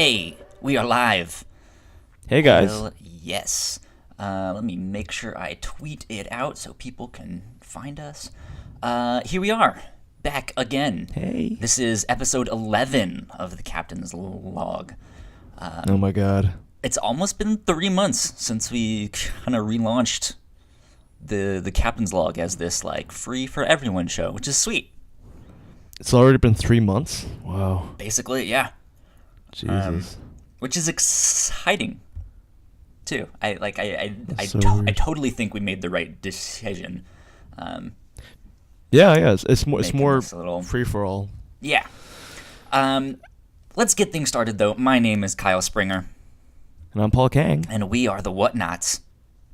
Hey, we are live. Hey guys. Hell yes. Let me make sure I tweet it out so people can find us. Here we are, back again. Hey. This is episode 11 of the Captain's Log. Oh my god. It's almost been 3 months since we kind of relaunched the Captain's Log as this like free for everyone show, which is sweet. It's already been 3 months? Wow. Basically, yeah. Jesus. Which is exciting, too. I totally think we made the right decision. Yeah. It's more little free for all. Yeah. Let's get things started, though. My name is Kyle Springer. And I'm Paul Kang. And we are the Whatnauts.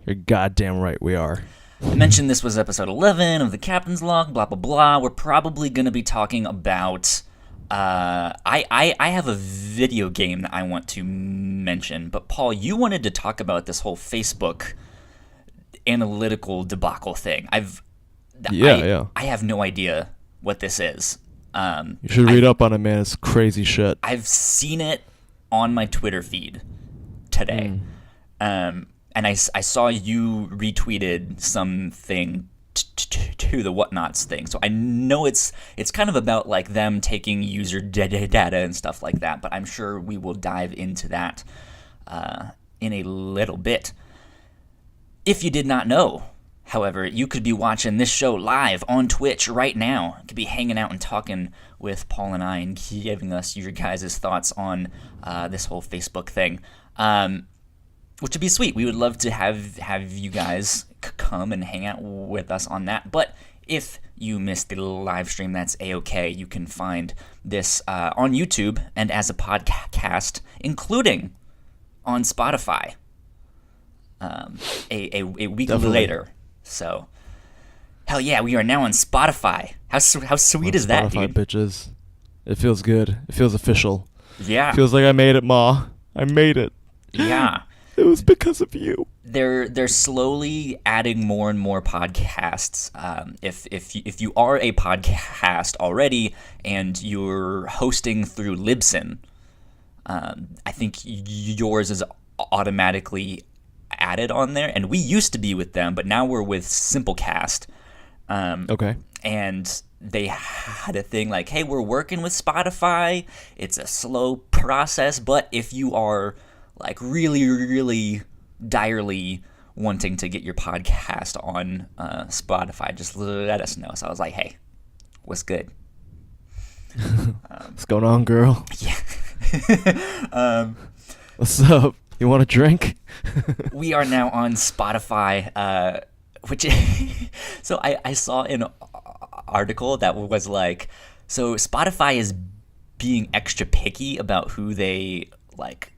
You're goddamn right we are. I mentioned this was episode 11 of the Captain's Log, blah, blah, blah. We're probably going to be talking about... I have a video game that I want to mention, but Paul, you wanted to talk about this whole Facebook analytical debacle thing. I have no idea what this is. You should read up on it, man. It's crazy shit. I've seen it on my Twitter feed today. And I saw you retweeted something to the Whatnauts thing, so I know it's kind of about like them taking user data and stuff like that, but I'm sure we will dive into that in a little bit. If you did not know, however, you could be watching this show live on Twitch right now. You could be hanging out and talking with Paul and I and giving us your guys' thoughts on this whole Facebook thing. Which would be sweet. We would love to have you guys come and hang out with us on that. But if you missed the live stream, that's A-okay. You can find this on YouTube and as a podcast, including on Spotify a week Definitely. later. So, hell yeah, we are now on Spotify. How sweet is that, Spotify, dude? bitches. It feels good. It feels official. Yeah. Feels like I made it, Ma. I made it. Yeah. It was because of you. They're slowly adding more and more podcasts. If you are a podcast already and you're hosting through Libsyn, I think yours is automatically added on there. And we used to be with them, but now we're with Simplecast. Okay. And they had a thing like, hey, we're working with Spotify. It's a slow process, but if you are like really, really direly wanting to get your podcast on Spotify, just let us know. So I was like, hey, what's good? What's going on, girl? Yeah. What's up? You want a drink? We are now on Spotify, which so I saw an article that was like, so Spotify is being extra picky about who they like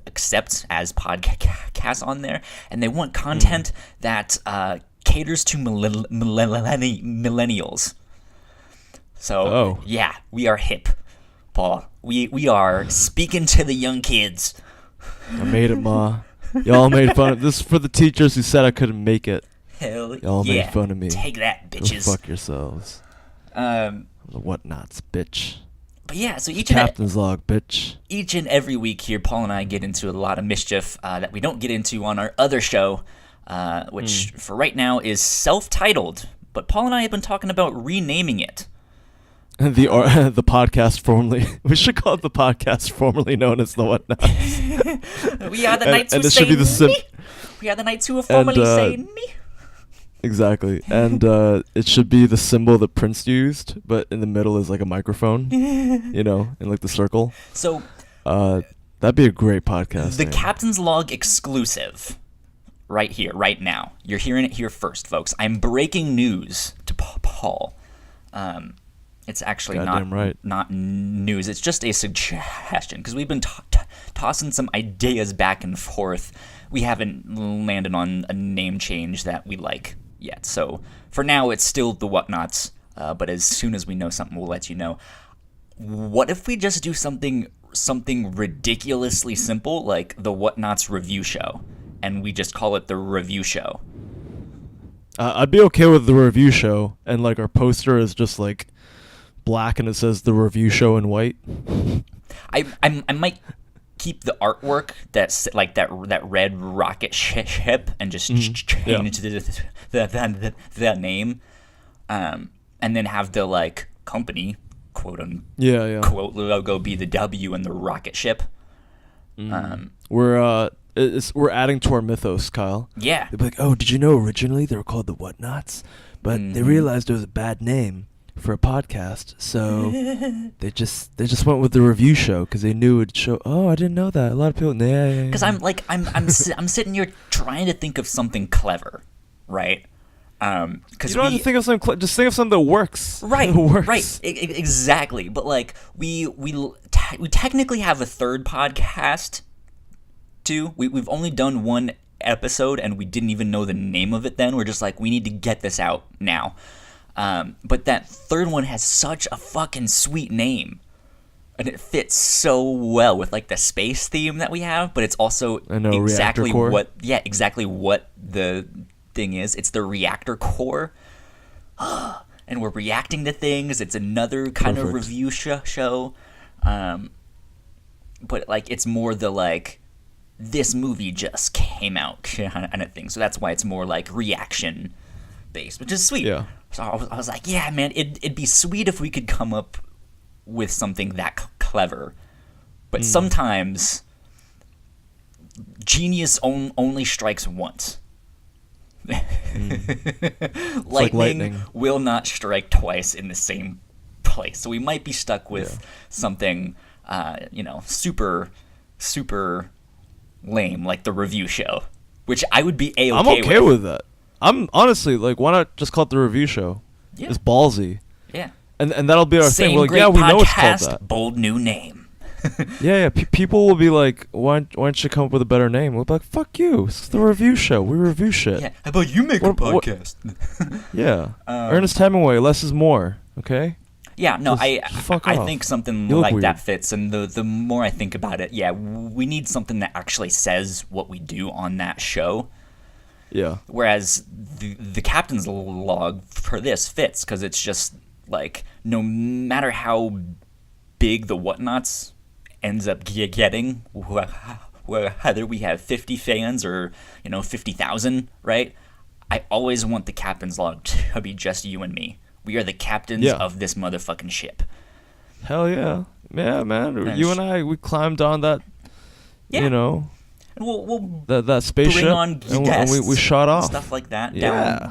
accept as podcasts on there, and they want content that caters to millennials. So yeah, we are hip, Paul. We are speaking to the young kids. I made it, Ma. Y'all made fun of this for the teachers who said I couldn't make it. Hell Y'all yeah. made fun of me. Take that, Go bitches. fuck yourselves. The Whatnauts, bitch. But yeah, so Captain's Log, bitch. each and every week here, Paul and I get into a lot of mischief that we don't get into on our other show, which for right now is self-titled. But Paul and I have been talking about renaming it. The podcast formerly, we should call it the podcast formerly known as the Whatnauts. We are the knights and who it should say be the me. We are the knights who are formerly saying me. Exactly, and it should be the symbol that Prince used, but in the middle is like a microphone, you know, in like the circle. So that'd be a great podcast. The name. Captain's Log exclusive, right here, right now. You're hearing it here first, folks. I'm breaking news to Paul. It's actually not news. It's just a suggestion because we've been tossing some ideas back and forth. We haven't landed on a name change that we like yet. So for now, it's still the Whatnauts. But as soon as we know something, we'll let you know. What if we just do something ridiculously simple like the Whatnauts review show, and we just call it the review show? I'd be okay with the review show, and like our poster is just like black and it says the review show in white. I might keep the artwork that's like that red rocket ship and just change the name, and then have the like company quote unquote logo be the W and the rocket ship. We're adding to our mythos, Kyle. Yeah. They'll be like, oh, did you know originally they were called the Whatnauts, but they realized it was a bad name for a podcast, so they just went with the review show because they knew it'd show. Oh, I didn't know that. A lot of people. Yeah. Because I'm sitting here trying to think of something clever, right? Because you don't have to think of something. Just think of something that works. Right. That works. Right. Exactly. But like we technically have a third podcast too. We've only done one episode and we didn't even know the name of it then. We're just like, we need to get this out now. But that third one has such a fucking sweet name. And it fits so well with like the space theme that we have, but it's also exactly what the thing is. It's the reactor core. And we're reacting to things. It's another kind of review show. But like it's more the like, this movie just came out kind of thing. So that's why it's more like reaction based, which is sweet. Yeah. So I was like, yeah, man, it'd be sweet if we could come up with something that clever. But sometimes genius only strikes once. Lightning will not strike twice in the same place. So we might be stuck with something, super, super lame, like the review show, which I would be A-okay I'm okay with that. I'm honestly like, why not just call it the review show? Yeah. It's ballsy. Yeah. And that'll be our Same thing. We're like, great yeah, we know it's podcast, called that. bold new name. Yeah. People will be like, why don't you come up with a better name? We'll be like, fuck you. It's the review show. We review shit. Yeah. How about you make a podcast? Yeah. Ernest Hemingway, less is more. Okay. Yeah, no, I off. think something You look like weird. that fits, and the more I think about it, yeah, we need something that actually says what we do on that show. Yeah. Whereas the captain's log for this fits, because it's just like, no matter how big the Whatnauts ends up getting, whether we have 50 fans or 50,000, right? I always want the captain's log to be just you and me. We are the captains of this motherfucking ship. Hell yeah. Yeah, man. You and I, we climbed on that, And we'll that spaceship. bring on and we shot off. Stuff like that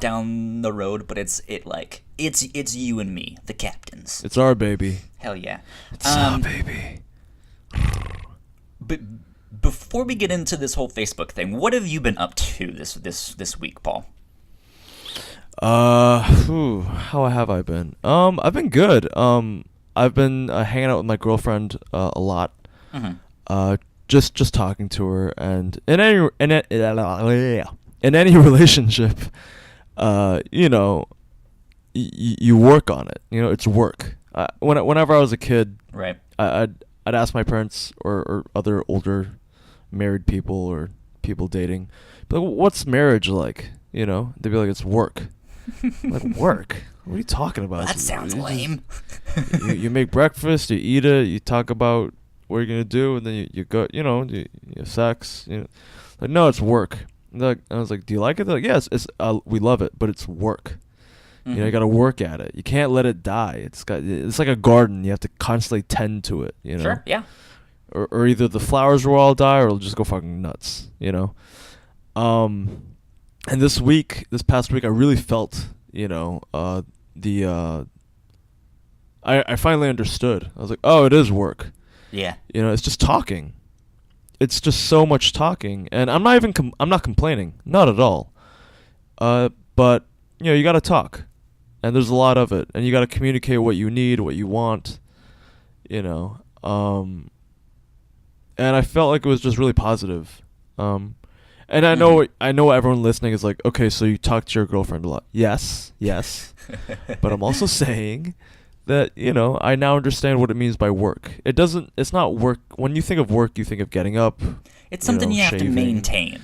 down the road, but it's you and me, the captains. It's our baby. Hell yeah. It's our baby. But before we get into this whole Facebook thing, what have you been up to this week, Paul? How have I been? I've been good. I've been hanging out with my girlfriend a lot. Mm-hmm. Just talking to her, and in any relationship, you work on it. It's work. Whenever I was a kid, right, I'd ask my parents or other older married people or people dating, but what's marriage like? They'd be like, it's work. I'm like, work? What are you talking about? That sounds lame. You make breakfast, you eat it, you talk about what you're gonna do, and then you go, you have sex. Like, no, it's work. I was like, do you like it? They're like, yes, it's we love it, but it's work. Mm-hmm. You got to work at it. You can't let it die. It's like a garden. You have to constantly tend to it. Sure. Yeah. Or either the flowers will all die, or it'll just go fucking nuts. And this past week, I really felt, I finally understood. I was like, oh, it is work. Yeah. It's just talking. It's just so much talking, and I'm not even I'm not complaining, not at all. But you got to talk, and there's a lot of it, and you got to communicate what you need, what you want. And I felt like it was just really positive. And I know everyone listening is like, okay, so you talk to your girlfriend a lot. Yes. But I'm also saying that, I now understand what it means by work. It's not work. When you think of work, you think of getting up. It's something you have to maintain.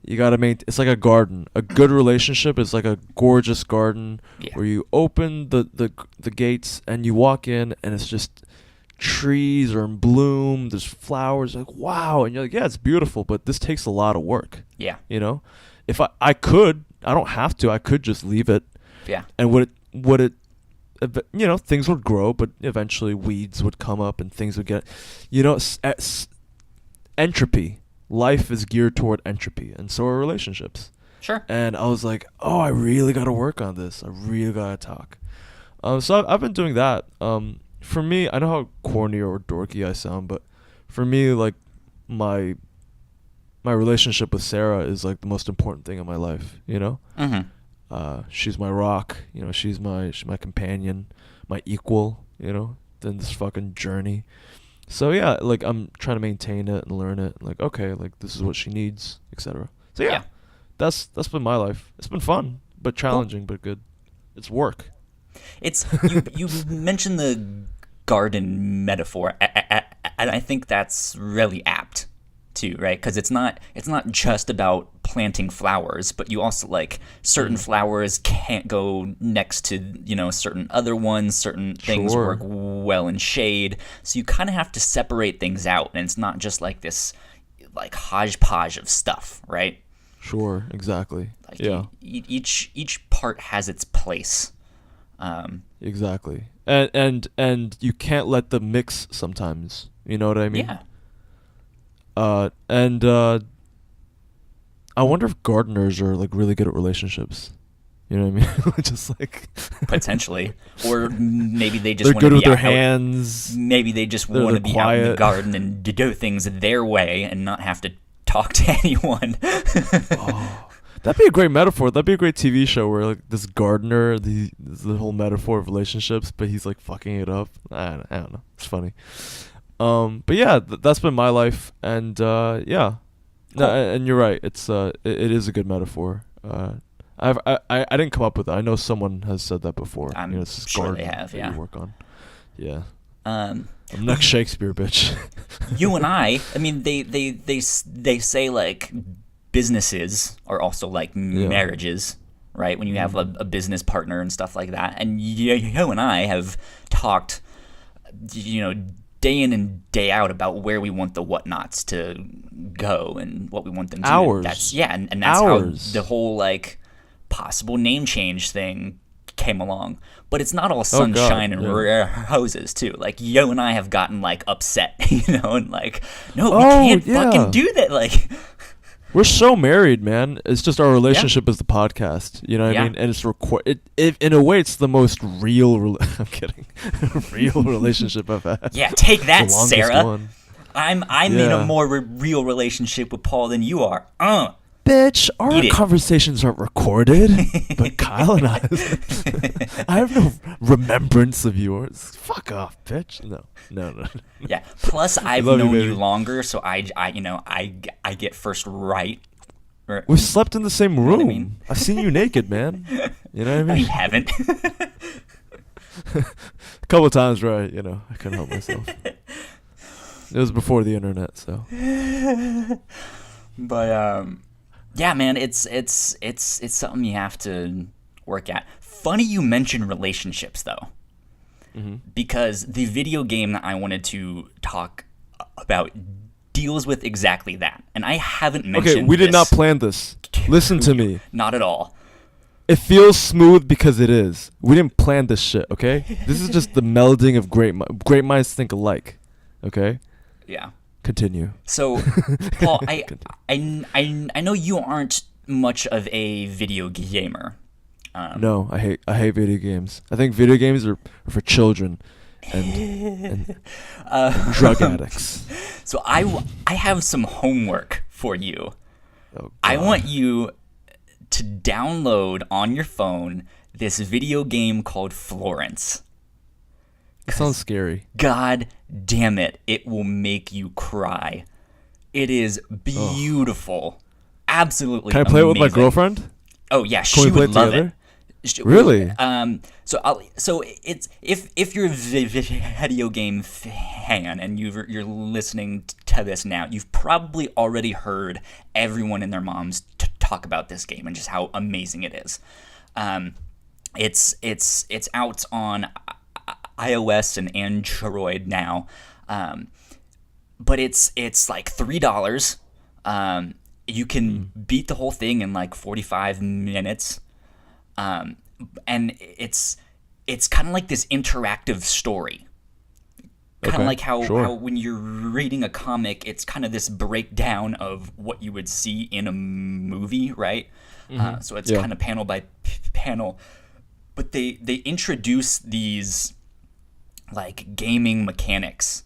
You got to maintain. It's like a garden. A good relationship is like a gorgeous garden where you open the gates and you walk in, and it's just trees are in bloom, there's flowers, like wow, and you're like, yeah, it's beautiful, but this takes a lot of work. Yeah. You know, if I don't have to, I could just leave it. Yeah. And things would grow, but eventually weeds would come up and things would get, entropy. Life is geared toward entropy, and so are relationships. Sure. And I was like, oh, I really got to work on this. I really got to talk. So I've been doing that. For me, I know how corny or dorky I sound, but for me, like, my relationship with Sarah is like the most important thing in my life, She's my rock, she's my companion, my equal, in this fucking journey. So yeah, like I'm trying to maintain it and learn it. Like, okay, like this is what she needs, etc. So yeah. That's been my life. It's been fun, but challenging, but good. It's work. It's you mentioned the garden metaphor, and I think that's really apt too, right? Because it's not just about planting flowers, but you also like certain flowers can't go next to certain other ones. Certain things work well in shade, so you kind of have to separate things out, and it's not just like this like hodgepodge of stuff, right? Sure, exactly. Like yeah. Each part has its place. Exactly. And you can't let them mix sometimes. You know what I mean? Yeah. I wonder if gardeners are like really good at relationships. You know what I mean? Just like potentially, or maybe they just they're want good to with be their out, hands. Maybe they just want to be quiet. out in the garden and do things their way and not have to talk to anyone. Oh, that'd be a great metaphor. That'd be a great TV show where like this gardener, the whole metaphor of relationships, but he's like fucking it up. I don't know. It's funny. But yeah, that's been my life, and yeah. Cool. No, and you're right. It's it is a good metaphor. I didn't come up with it. I know someone has said that before. I'm sure they have. Yeah. You work on. Yeah. I'm not Shakespeare, bitch. You and I mean, they say like businesses are also like marriages, right? When you have a business partner and stuff like that, and you and I have talked, day in and day out about where we want the Whatnauts to go and what we want them to Hours. do. And that's Hours. how the whole like possible name change thing came along. But it's not all sunshine and roses too. Like Yo and I have gotten like upset, and like, no, we can't fucking do that. Like, we're so married, man. It's just our relationship is the podcast. You know what I mean? And it's in a way, it's the most real. I'm kidding. Real relationship I've had. Yeah, take that, Sarah. One. I'm in a more real relationship with Paul than you are. Bitch, our conversations aren't recorded, but Kyle and I have no remembrance of yours. Fuck off, bitch. No. Yeah. Plus, I've known you longer, so I get first right. We've slept in the same room. You know what I mean? I've seen you naked, man. You know what I mean? I haven't. A couple of times, right? I couldn't help myself. It was before the internet, so. But yeah, man, it's something you have to work at. Funny you mention relationships though, because the video game that I wanted to talk about deals with exactly that, and I haven't mentioned. Okay, we did not plan this. Listen to me. Not at all. It feels smooth because it is. We didn't plan this shit. Okay, this is just the melding of great minds think alike. Okay. Yeah. Continue. So, Paul, I know you aren't much of a video gamer. No, I hate video games. I think video games are for children and drug addicts. So I have some homework for you. Oh, I want you to download on your phone this video game called Florence. It sounds scary. God damn it. It will make you cry. It is beautiful. Absolutely amazing. Can I play it with my girlfriend? Oh, yeah. She would love it. Really? So it's if you're a video game fan and you're listening to this now, you've probably already heard everyone and their moms talk about this game and just how amazing it is. It's out on iOS and Android now. But it's like $3. You can beat the whole thing in like 45 minutes. And it's kind of like this interactive story. Kind of like how when you're reading a comic, it's kind of this breakdown of what you would see in a movie, right? So it's kind of panel by panel. But they introduce these like gaming mechanics,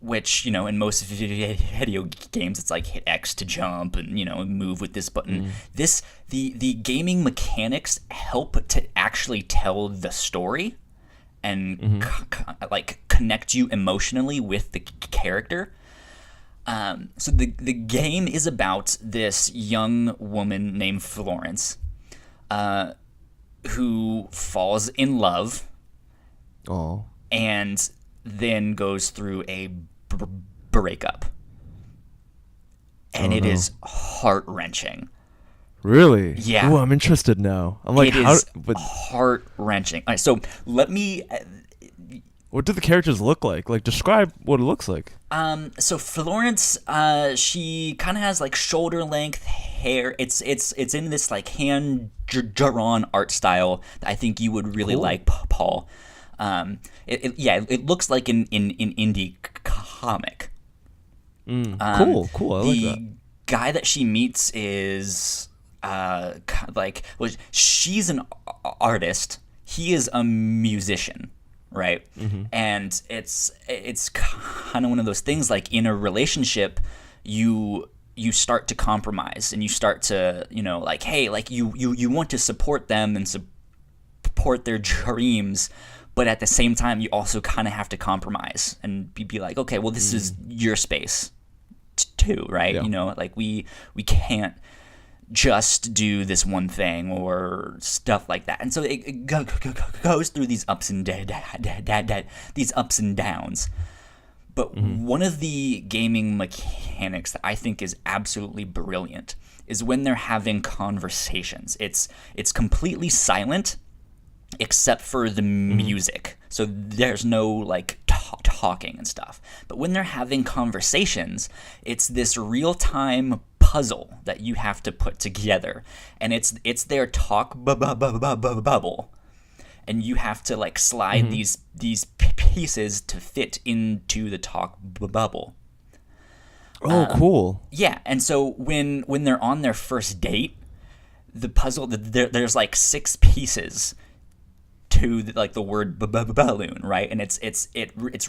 which, you know, in most video games, it's like hit X to jump and, you know, move with this button. The gaming mechanics help to actually tell the story and like connect you emotionally with the character. So the game is about this young woman named Florence, who falls in love, and then goes through a breakup, and it is heart-wrenching. Really? Yeah. Ooh, I'm interested now. I'm like, it is heart-wrenching. All right, so let me. What do the characters look like? Like, describe what it looks like. So Florence, she kind of has like shoulder-length hair. It's in this like hand-drawn art style that I think you would really like, Paul. It looks like an indie comic. Cool. I like that. The guy that she meets is she's an artist. He is a musician, right? And it's kind of one of those things, like in a relationship, you start to compromise and you start to, you know, like, hey, like you want to support them and support their dreams, but at the same time you also kind of have to compromise and be like, okay, well, this is your space too, right? You know, like we can't just do this one thing or stuff like that. And so it goes through these ups and downs. But one of the gaming mechanics that I think is absolutely brilliant is when they're having conversations. It's completely silent except for the music. So there's no like talking and stuff. But when they're having conversations, it's this real-time puzzle that you have to put together, and it's their talk bubble, and you have to like slide these pieces to fit into the talk bubble. Cool. Yeah, and so when they're on their first date, the puzzle, there's like 6 pieces to like the word balloon, right? And it's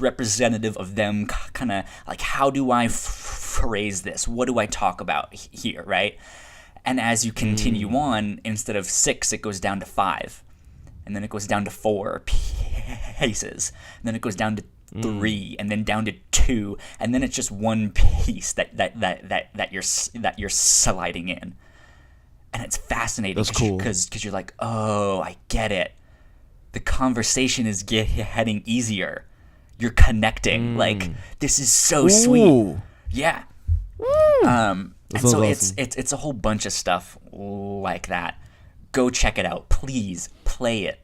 representative of them kind of like, how do I phrase this? What do I talk about here, right? And as you continue on, instead of 6, it goes down to 5, and then it goes down to 4 pieces, and then it goes down to 3, and then down to 2, and then it's just one piece that you're sliding in, and it's fascinating. That's cool, because you're like, oh, I get it. The conversation is getting easier. You're connecting. Like, this is so sweet. Yeah. And so awesome. it's a whole bunch of stuff like that. Go check it out. Please play it.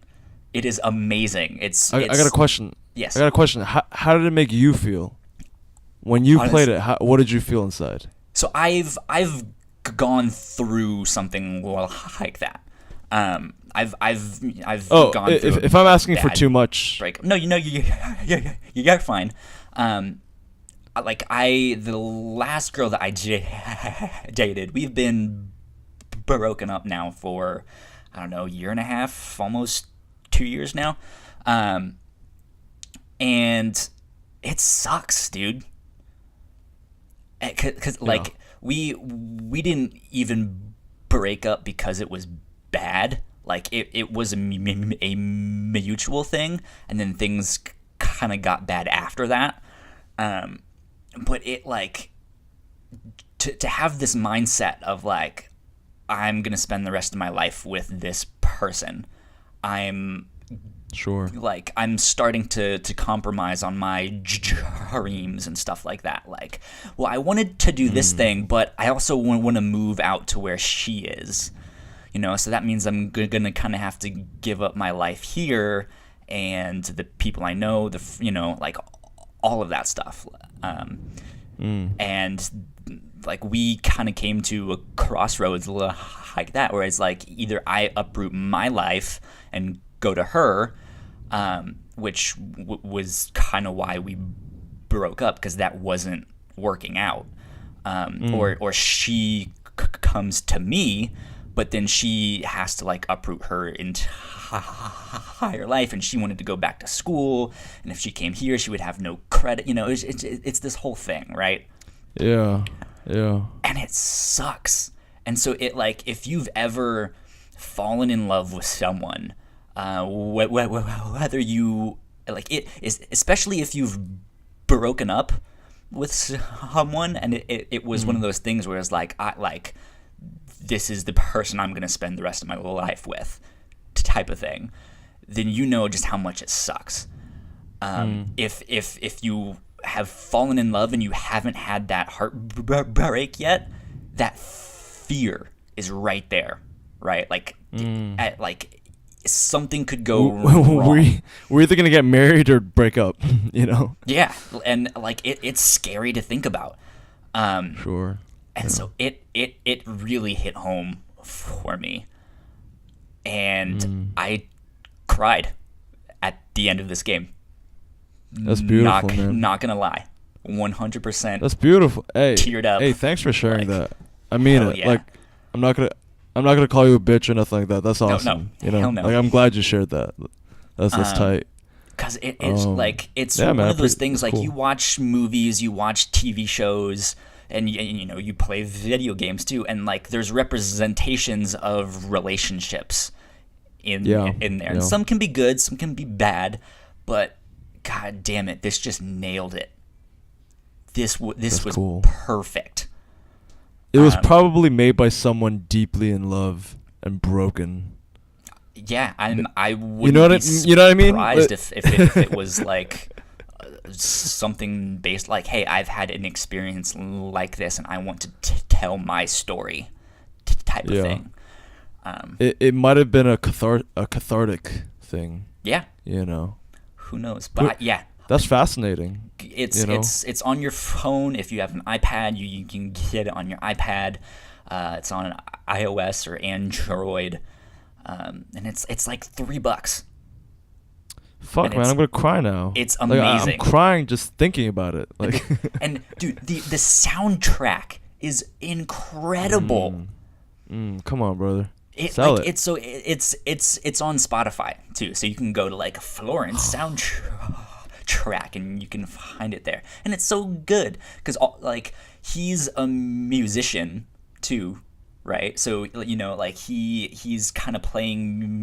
It is amazing. I got a question. Yes. I got a question. How did it make you feel when you played it? What did you feel inside? So I've gone through something like that. I've gone through. If I'm asking for too much, break. No, you're fine. The last girl that I dated, we've been broken up now for, I don't know, 1.5 years, almost 2 years now, and it sucks, dude. Because we didn't even break up because it was bad. Like, it was a mutual thing, and then things kind of got bad after that. But it, like, to have this mindset of, like, I'm going to spend the rest of my life with this person. I'm starting to compromise on my dreams and stuff like that. Like, well, I wanted to do this thing, but I also want to move out to where she is. You know, so that means I'm going to kind of have to give up my life here and the people I know, like all of that stuff. And like we kind of came to a crossroads like that, where it's like either I uproot my life and go to her, which was kind of why we broke up, because that wasn't working out. Or she comes to me, but then she has to like uproot her entire life, and she wanted to go back to school, and if she came here she would have no credit. It's this whole thing, right? Yeah. And it sucks. And so it, like, if you've ever fallen in love with someone, whether you like it is, especially if you've broken up with someone and it was one of those things where it's like, this is the person I'm going to spend the rest of my life with, type of thing, then you know just how much it sucks. If you have fallen in love and you haven't had that heartbreak yet, that fear is right there, right? Like, something could go wrong. We're either gonna get married or break up, Yeah, and like it's scary to think about. Sure. And so it really hit home for me, and I cried at the end of this game. That's beautiful, man. Not gonna lie, 100%. That's beautiful. Hey, teared up. Hey, thanks for sharing that. I mean it. Yeah. Like, I'm not gonna call you a bitch or nothing like that. That's awesome. No. Hell no. Like, I'm glad you shared that. That's tight. Because it's like, it's yeah, one man, of those things, like, cool. you watch movies, you watch TV shows, and you play video games too, and like there's representations of relationships in there. And some can be good, some can be bad, but god damn it, this just nailed it. This was cool. Perfect. It was probably made by someone deeply in love and broken. Yeah, and I wouldn't you know what I mean? Surprised if it was like something based, like, hey, I've had an experience like this and I want to tell my story, type of thing. It might have been a cathartic thing. Yeah. Who knows? But yeah. That's fascinating. It's on your phone. If you have an iPad, you can get it on your iPad. It's on an iOS or Android, and it's like $3. Fuck, man, I'm gonna cry now. It's amazing. I'm crying just thinking about it. Like, and dude, the soundtrack is incredible. Come on, brother. It's on Spotify too, so you can go to like Florence soundtrack and you can find it there, and it's so good because like he's a musician too, right? So like he's kind of playing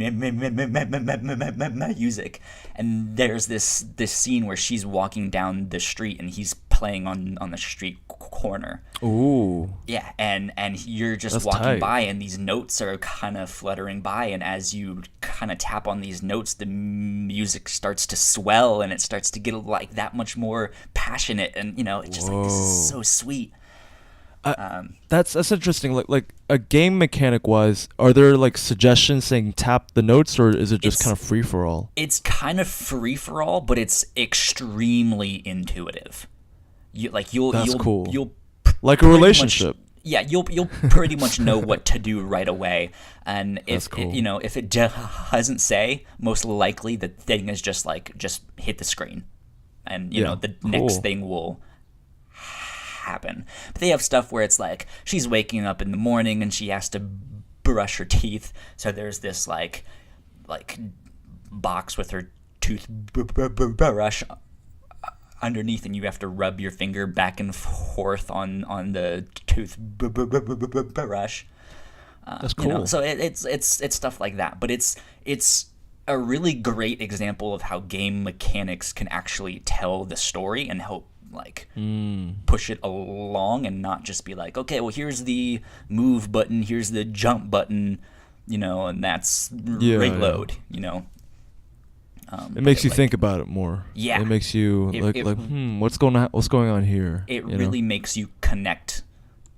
music, and there's this scene where she's walking down the street and he's playing on the street corner. Ooh. Yeah, and you're just That's walking tight. by, and these notes are kind of fluttering by, and as you kind of tap on these notes, the music starts to swell, and it starts to get like that much more passionate, and it's just like, this is so sweet. That's interesting. Like a game mechanic wise, are there like suggestions saying tap the notes, or is it just kind of free for all? It's kind of free for all, but it's extremely intuitive. That's cool. You'll like a relationship. You'll pretty much know what to do right away, and if cool. If it doesn't say, most likely the thing is just hit the screen, and the next thing will happen. But they have stuff where it's like she's waking up in the morning and she has to brush her teeth, so there's this like box with her toothbrush underneath, and you have to rub your finger back and forth on the toothbrush. That's cool. So it's stuff like that, but it's a really great example of how game mechanics can actually tell the story and help push it along, and not just be like, okay, well, here's the move button, here's the jump button, and that's rate load. It makes you think about it more. Yeah, it makes you what's going on here. It really makes you connect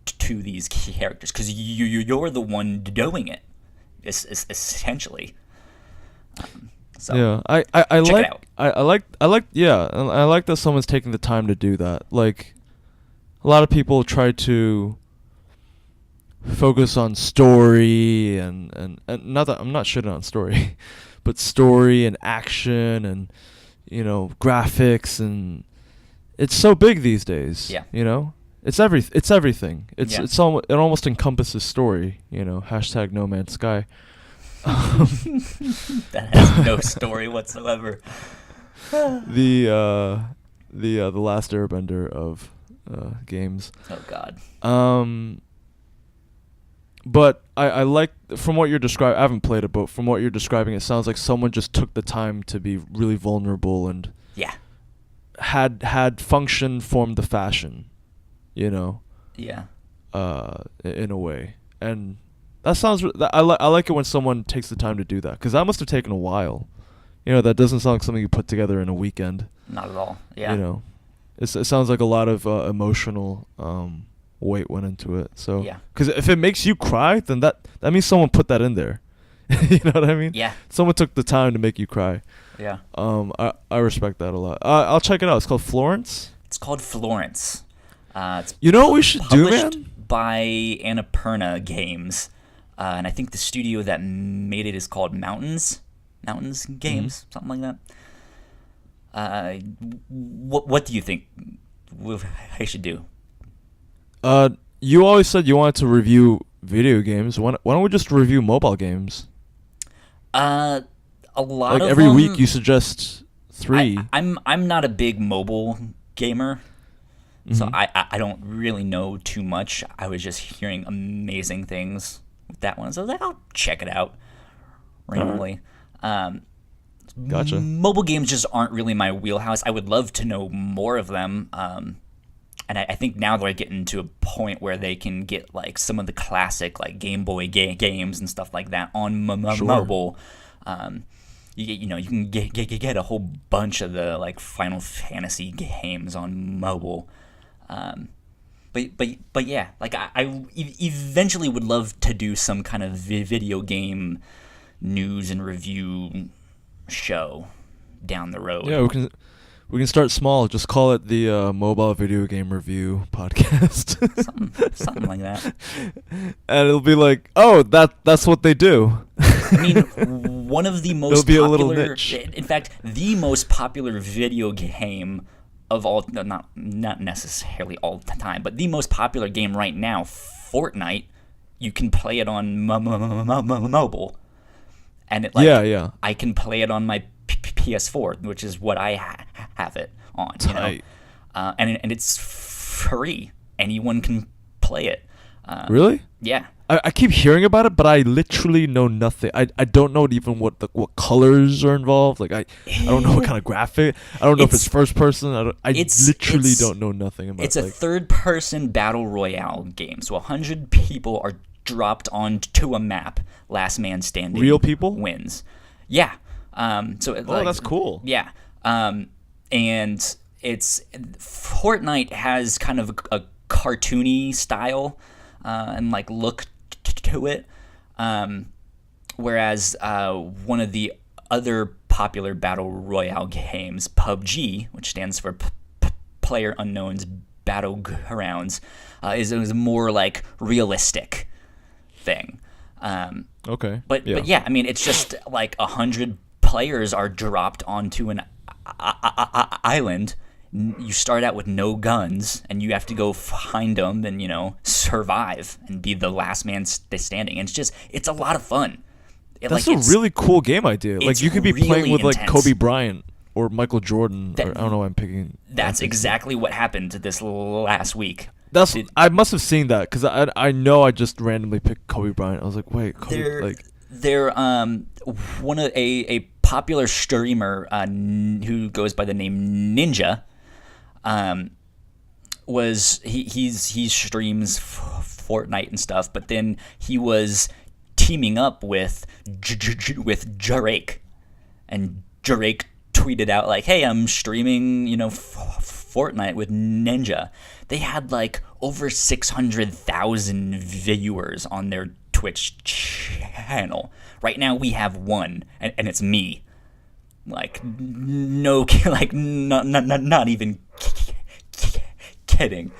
to these characters because you're the one doing it, essentially. So yeah, I check like it out. I like that someone's taking the time to do that. Like, a lot of people try to focus on story and not that I'm not shitting on story, but story and action and graphics, and it's so big these days. Yeah. It's everything. Yeah. It almost encompasses story. Hashtag No Man's Sky. That has no story whatsoever. The Last Airbender of games. Oh God. But I like, from what you're describing, I haven't played it, but from what you're describing, it sounds like someone just took the time to be really vulnerable and Yeah. had function form the fashion, Yeah. in a way. And that sounds, I like it when someone takes the time to do that, because that must have taken a while. That doesn't sound like something you put together in a weekend. Not at all. Yeah. It sounds like a lot of emotional weight went into it. So, Yeah. because if it makes you cry, then that means someone put that in there. You know what I mean? Yeah. Someone took the time to make you cry. Yeah. I respect that a lot. I'll check it out. It's called Florence. It's called Florence. It's You know what we should do, published man? by Annapurna Games, and I think the studio that made it is called Mountains Games, something like that. What do you think I should do? You always said you wanted to review video games. Why don't we just review mobile games? A lot Like of every them, week you suggest 3. I'm not a big mobile gamer, so Mhm. I don't really know too much. I was just hearing amazing things with that one, so I was like, I'll check it out randomly. Gotcha. Mobile games just aren't really my wheelhouse. I would love to know more of them. And I think now they're getting to a point where they can get like some of the classic like Game Boy games and stuff like that on Sure. mobile. You can get a whole bunch of the like Final Fantasy games on mobile. But yeah, like I eventually would love to do some kind of video game news and review show down the road. Yeah, we can start small. Just call it the Mobile Video Game Review Podcast. something like that. And it'll be like, oh, that's what they do. I mean, one of the most It'll be a little popular, niche. in fact, the most popular video game of all, not necessarily all the time, but the most popular game right now, Fortnite, you can play it on mobile. And it Yeah. I can play it on my PS4, which is what I have it on. Tight. And it's free. Anyone can play it. Really? Yeah. I keep hearing about it, but I literally know nothing. I don't know even what colors are involved. Like I don't know what kind of graphic. I don't know if it's first person. I literally don't know nothing about it. It's a third-person battle royale game. So 100 people are dropped onto a map. Last man standing. Real people? Wins. Yeah. That's cool. Yeah. And it's Fortnite has kind of a cartoony style and like look to it, whereas one of the other popular battle royale games, PUBG, which stands for Player Unknown's Battlegrounds, is more like realistic thing. Okay. But yeah, I mean, it's just like 100 players are dropped onto an island. You start out with no guns, and you have to go find them and survive and be the last man standing. And it's a lot of fun. That's a really cool game idea. Like you could be really playing with like intense. Kobe Bryant or Michael Jordan. Or, I don't know why I'm picking. That's exactly what happened this last week. I must have seen that because I know I just randomly picked Kobe Bryant. I was like, wait, Kobe, they're one of a popular streamer who goes by the name Ninja. He streams Fortnite and stuff, but then he was teaming up with Drake, and Drake tweeted out like, "Hey, I'm streaming, Fortnite with Ninja." They had like over 600,000 viewers on their Twitch channel. Right now we have one, and it's me. Like no, like not even kidding.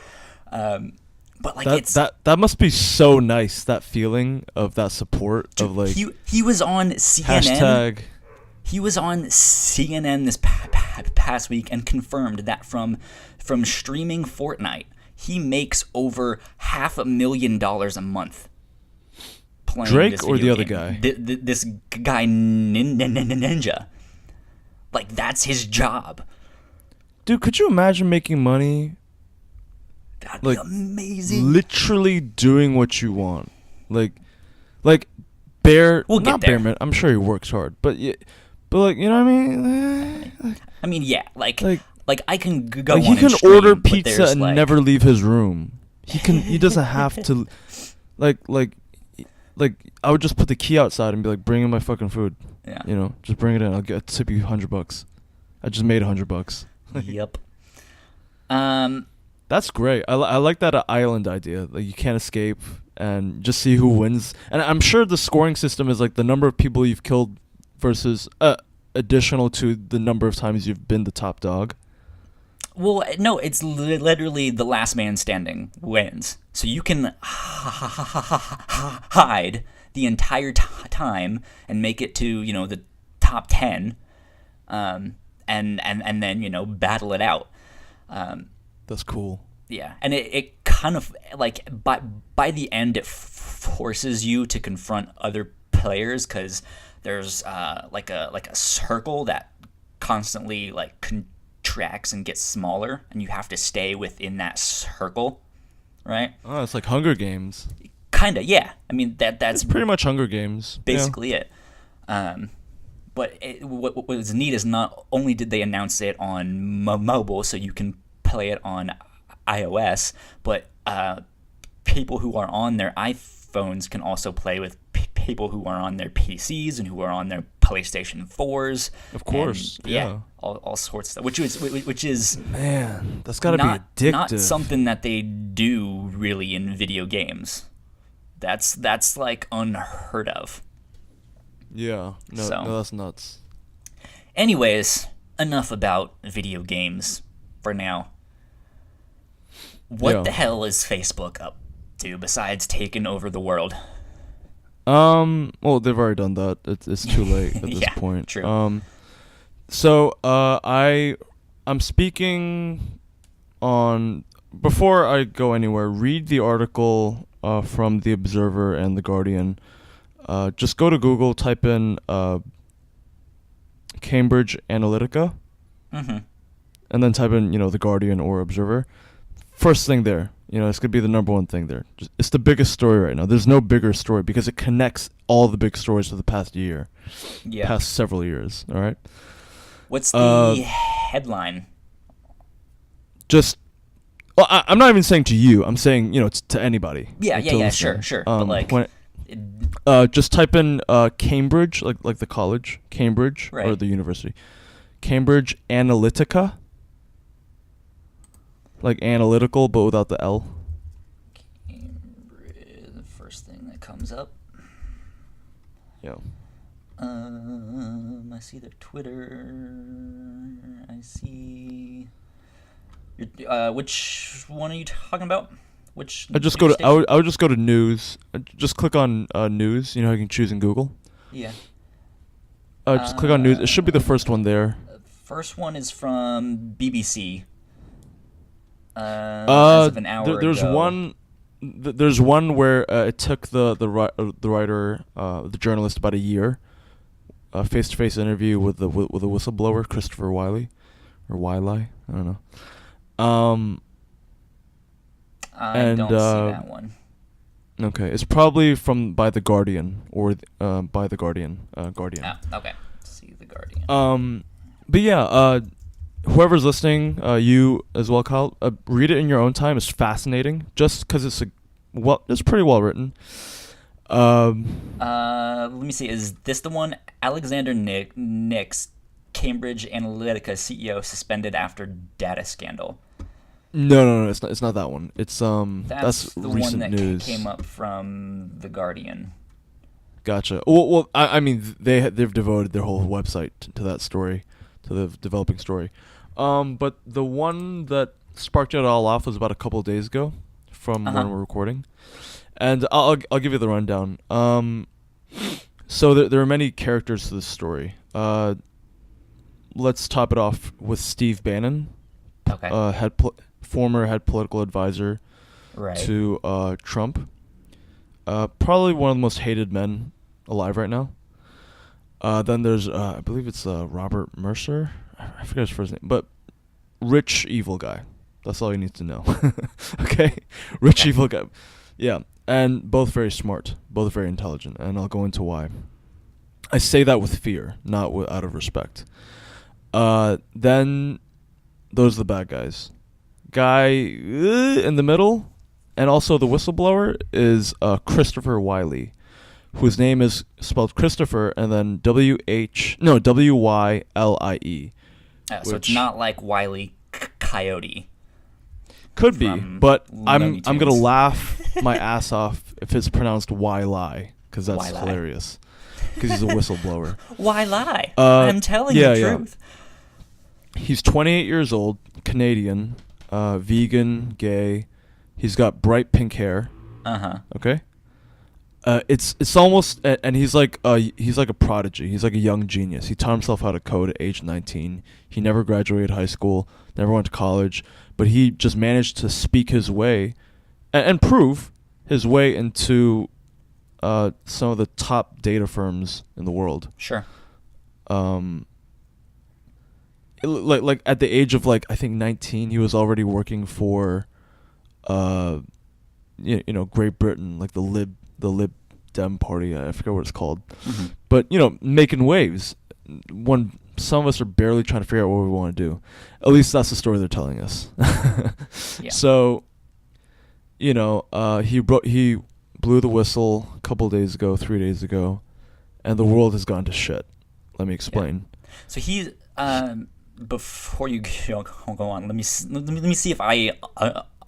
But like that must be so nice. That feeling of that support of like he was on CNN. Hashtag. He was on CNN this past week and confirmed that from streaming Fortnite, he makes over $500,000 a month. Playing Drake this or the video other game. guy? This guy Ninja. Like that's his job. Dude, could you imagine making money? That'd be amazing. Literally doing what you want, like Bear. We'll not get there. Bearman. I'm sure he works hard, but like you know what I mean. I mean, yeah, like I can go. Like on he can and stream, order but pizza there's, and like, never leave his room. He doesn't have to. Like I would just put the key outside and be like, bring in my fucking food. Yeah. You know, just bring it in. I'll tip you $100. I just made $100. Yep. That's great. I like that island idea. Like you can't escape and just see who wins. And I'm sure the scoring system is like the number of people you've killed versus additional to the number of times you've been the top dog. Well, no, it's literally the last man standing wins. So you can hide the entire time and make it to, you know, the top 10, and then, battle it out. That's cool. Yeah, and it kind of like by the end it forces you to confront other players because there's like a circle that constantly like contracts and gets smaller, and you have to stay within that circle, right? Oh, it's like Hunger Games. Kinda, yeah. I mean that's It's pretty much Hunger Games. basically it. But what was neat is not only did they announce it on mobile, so you can play it on iOS, but people who are on their iPhones can also play with people who are on their PCs and who are on their PlayStation 4s. Of course, and, yeah. All sorts of stuff, which is Man, that's gotta be not addictive. something that they do really in video games. That's like unheard of. Yeah, no, that's nuts. Anyways, enough about video games for now. What the hell is Facebook up to besides taking over the world? Well, they've already done that. It's too late at this Yeah, point. true. So I'm speaking on, before I go anywhere, read the article from The Observer and The Guardian. Just go to Google, type in Cambridge Analytica, Mm-hmm. and then type in, The Guardian or Observer. First thing there, it's going to be the number one thing there. It's the biggest story right now. There's no bigger story because it connects all the big stories of the past year, past several years, all right? What's the headline? Well, I'm not even saying to you. I'm saying, to anybody. Yeah, to sure. listener. But like, just type in Cambridge, like the college, Cambridge, or Right. the university. Cambridge Analytica. Like analytical, but without the L. Cambridge, the first thing that comes up. Yeah. I see their Twitter. I see. Which one are you talking about? Which? I just news go to. station? I would just go to news. Just click on news. You know how you can choose in Google. Yeah. Just click on news. It should be the first one there. First one is from BBC. As of an hour there's ago. one. There's one where it took the writer, the journalist, about a year, face-to-face interview with a whistleblower, Christopher Wiley, or Wiley, I don't know. I don't see that one. Okay, it's probably by the Guardian or by the Guardian. Guardian. Ah, okay. See the Guardian. But yeah, whoever's listening, you as well, Kyle, read it in your own time. It's fascinating, just because it's pretty well written. Let me see. Is this the one? Alexander Nix, Cambridge Analytica CEO, suspended after data scandal. No, it's not that one. It's That's the recent one that news. came up from the Guardian. Gotcha. Well, I mean, they've devoted their whole website to that story, to the developing story. But the one that sparked it all off was about a couple of days ago, from when we're recording, and I'll give you the rundown. So there are many characters to this story. Let's top it off with Steve Bannon. Okay. Former head political advisor Right. to Trump. Probably one of the most hated men alive right now. Then there's, I believe it's Robert Mercer. I forget his first name, but rich evil guy. That's all you need to know. Okay, rich evil guy. Yeah, and both very smart, both very intelligent, and I'll go into why. I say that with fear, not out of respect. Then those are the bad guys. Guy in the middle, and also the whistleblower, is Christopher Wiley, whose name is spelled Christopher and then Wylie. So it's not like Wiley Coyote. Could be, but I'm gonna Tunes. laugh my ass off if it's pronounced Wylie, because that's Wylie. hilarious. Because he's a whistleblower. Why lie? I'm telling you the truth. He's 28 years old, Canadian, vegan, gay. He's got bright pink hair. Okay. It's almost, and he's like a prodigy. He's like a young genius. He taught himself how to code at age 19. He never graduated high school, never went to college, but he just managed to speak his way and prove his way into some of the top data firms in the world. Sure. Like at the age of I think 19, he was already working for Great Britain, like the Lib Dem party. I forget what it's called. Mm-hmm. But making waves when some of us are barely trying to figure out what we want to do. At least that's the story they're telling us. Yeah. So he blew the whistle a couple days ago, 3 days ago, and the world has gone to shit. Let me explain. Yeah. So he's before you go on, let me see if I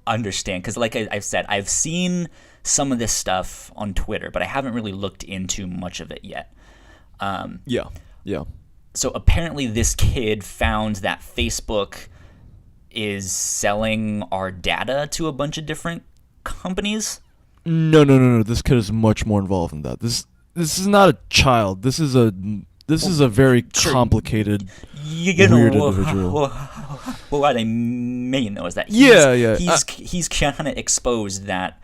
understand, because like I've said, I've seen some of this stuff on Twitter, but I haven't really looked into much of it yet. Yeah. So apparently this kid found that Facebook is selling our data to a bunch of different companies. No. This kid is much more involved in that. This is not a child. This is a very complicated, weird individual. Well, what I mean though is that he's kind of exposed that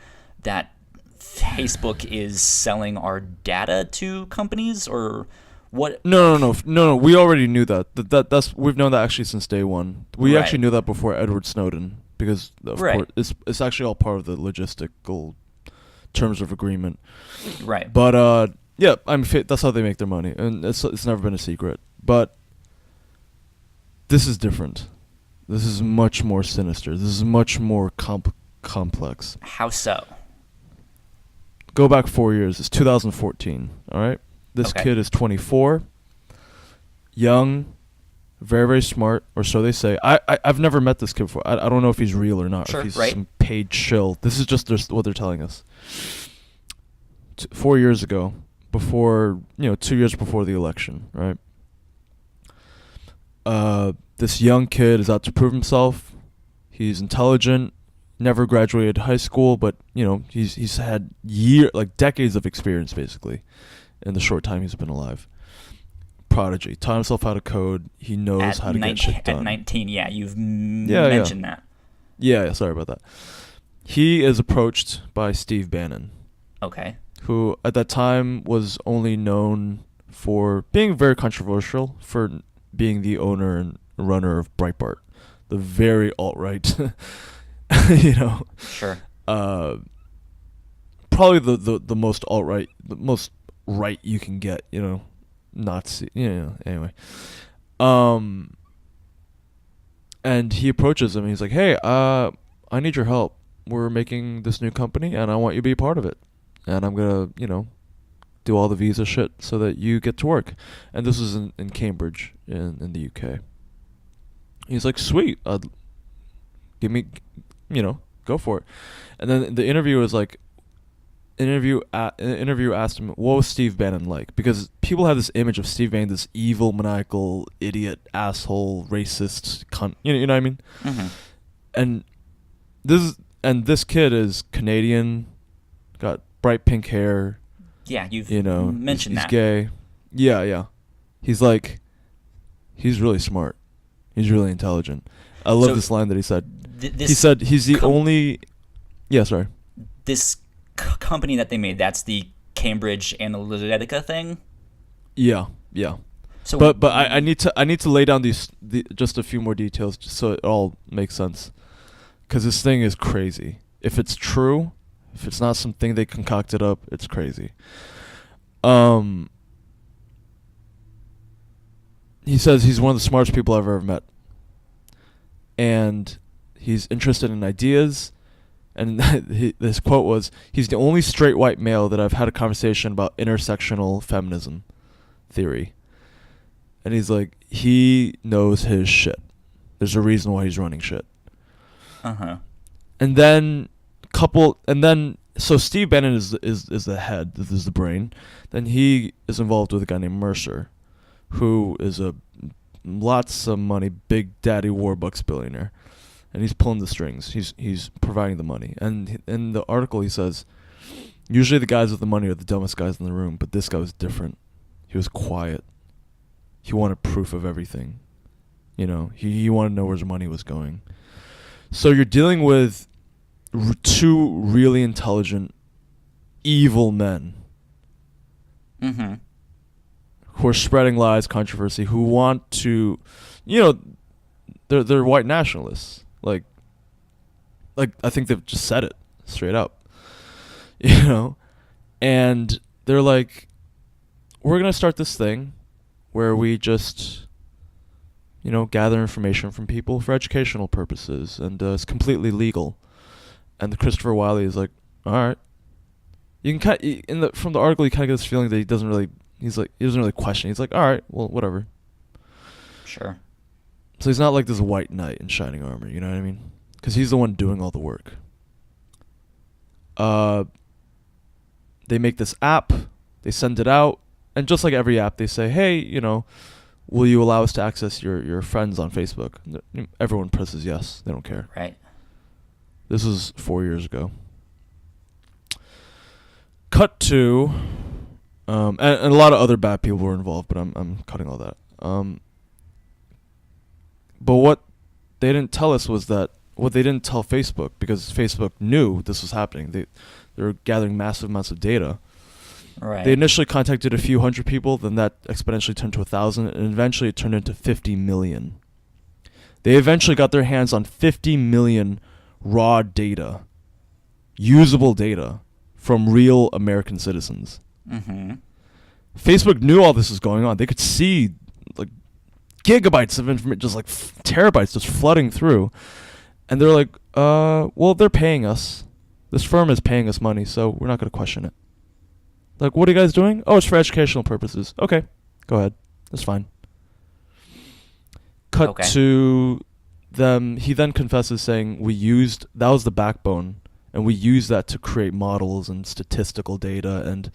Facebook is selling our data to companies, or what? No. We already knew that. That's we've known that actually since day one. We actually knew that before Edward Snowden, because of course it's actually all part of the logistical terms of agreement. Right. But yeah, that's how they make their money, and it's never been a secret. But this is different. This is much more sinister. This is much more complex. How so? Go back 4 years. It's 2014. All right. This kid is 24, young, very, very smart, or so they say. I've never met this kid before. I don't know if he's real or not. Sure, if he's right. some paid shill. This is just what they're telling us. 4 years ago, 2 years before the election, right? This young kid is out to prove himself. He's intelligent, never graduated high school, but he's had decades of experience basically in the short time he's been alive. Prodigy, taught himself how to code. He knows how to get shit done. At 19, yeah, you've mentioned that. Yeah, sorry about that. He is approached by Steve Bannon. Okay. Who at that time was only known for being very controversial, for being the owner and runner of Breitbart, the very alt-right, Sure. Probably the most alt-right, the most right you can get, Nazi, anyway. And he approaches him and he's like, hey, I need your help. We're making this new company and I want you to be a part of it. And I'm going to, do all the visa shit so that you get to work. And this was in Cambridge in the UK. He's like, sweet, give me, go for it. And then the interviewer was like, interview asked him, what was Steve Bannon like? Because people have this image of Steve Bannon, this evil, maniacal, idiot, asshole, racist cunt. You know what I mean? Mm-hmm. And this kid is Canadian, got bright pink hair. Yeah, you've he's mentioned that. He's gay. Yeah. He's really smart. He's really intelligent. I love this line that he said. He said he's the only... Yeah, sorry. This company that they made, that's the Cambridge Analytica thing? Yeah. So, but I need to lay down just a few more details just so it all makes sense. Because this thing is crazy. If it's true, if it's not something they concocted up, it's crazy. He says he's one of the smartest people I've ever met. And he's interested in ideas. And his quote was, he's the only straight white male that I've had a conversation about intersectional feminism theory. And he's like, he knows his shit. There's a reason why he's running shit. Uh-huh. So Steve Bannon is the head, this is the brain. Then he is involved with a guy named Mercer, who is a lots of money, big daddy Warbucks billionaire. And he's pulling the strings. He's providing the money. And in the article he says, usually the guys with the money are the dumbest guys in the room, but this guy was different. He was quiet. He wanted proof of everything. He wanted to know where his money was going. So you're dealing with two really intelligent, evil men. Mm-hmm. Who are spreading lies, controversy, who want to, they're white nationalists. Like I think they've just said it straight up. And they're like, we're going to start this thing where we just, gather information from people for educational purposes, and it's completely legal. And Christopher Wiley is like, all right. You can from the article, you kind of get this feeling that he doesn't really question. He's like, all right, well, whatever. Sure. So he's not like this white knight in shining armor, you know what I mean? Because he's the one doing all the work. They make this app, they send it out, and just like every app, they say, hey, will you allow us to access your friends on Facebook? Everyone presses yes. They don't care. Right. This was 4 years ago. Cut to, and a lot of other bad people were involved, but I'm cutting all that. But what they didn't tell us was that, what they didn't tell Facebook, because Facebook knew this was happening. They were gathering massive amounts of data. Right. They initially contacted a few hundred people, then that exponentially turned to 1,000, and eventually it turned into 50 million. They eventually got their hands on 50 million raw data, usable data, from real American citizens. Mm-hmm. Facebook knew all this was going on. They could see like gigabytes of information, just like terabytes just flooding through. And they're like, well, they're paying us. This firm is paying us money, so we're not going to question it. Like, what are you guys doing? Oh, it's for educational purposes. Okay, go ahead. That's fine. Cut to them. He then confesses saying, that was the backbone, and we used that to create models and statistical data, and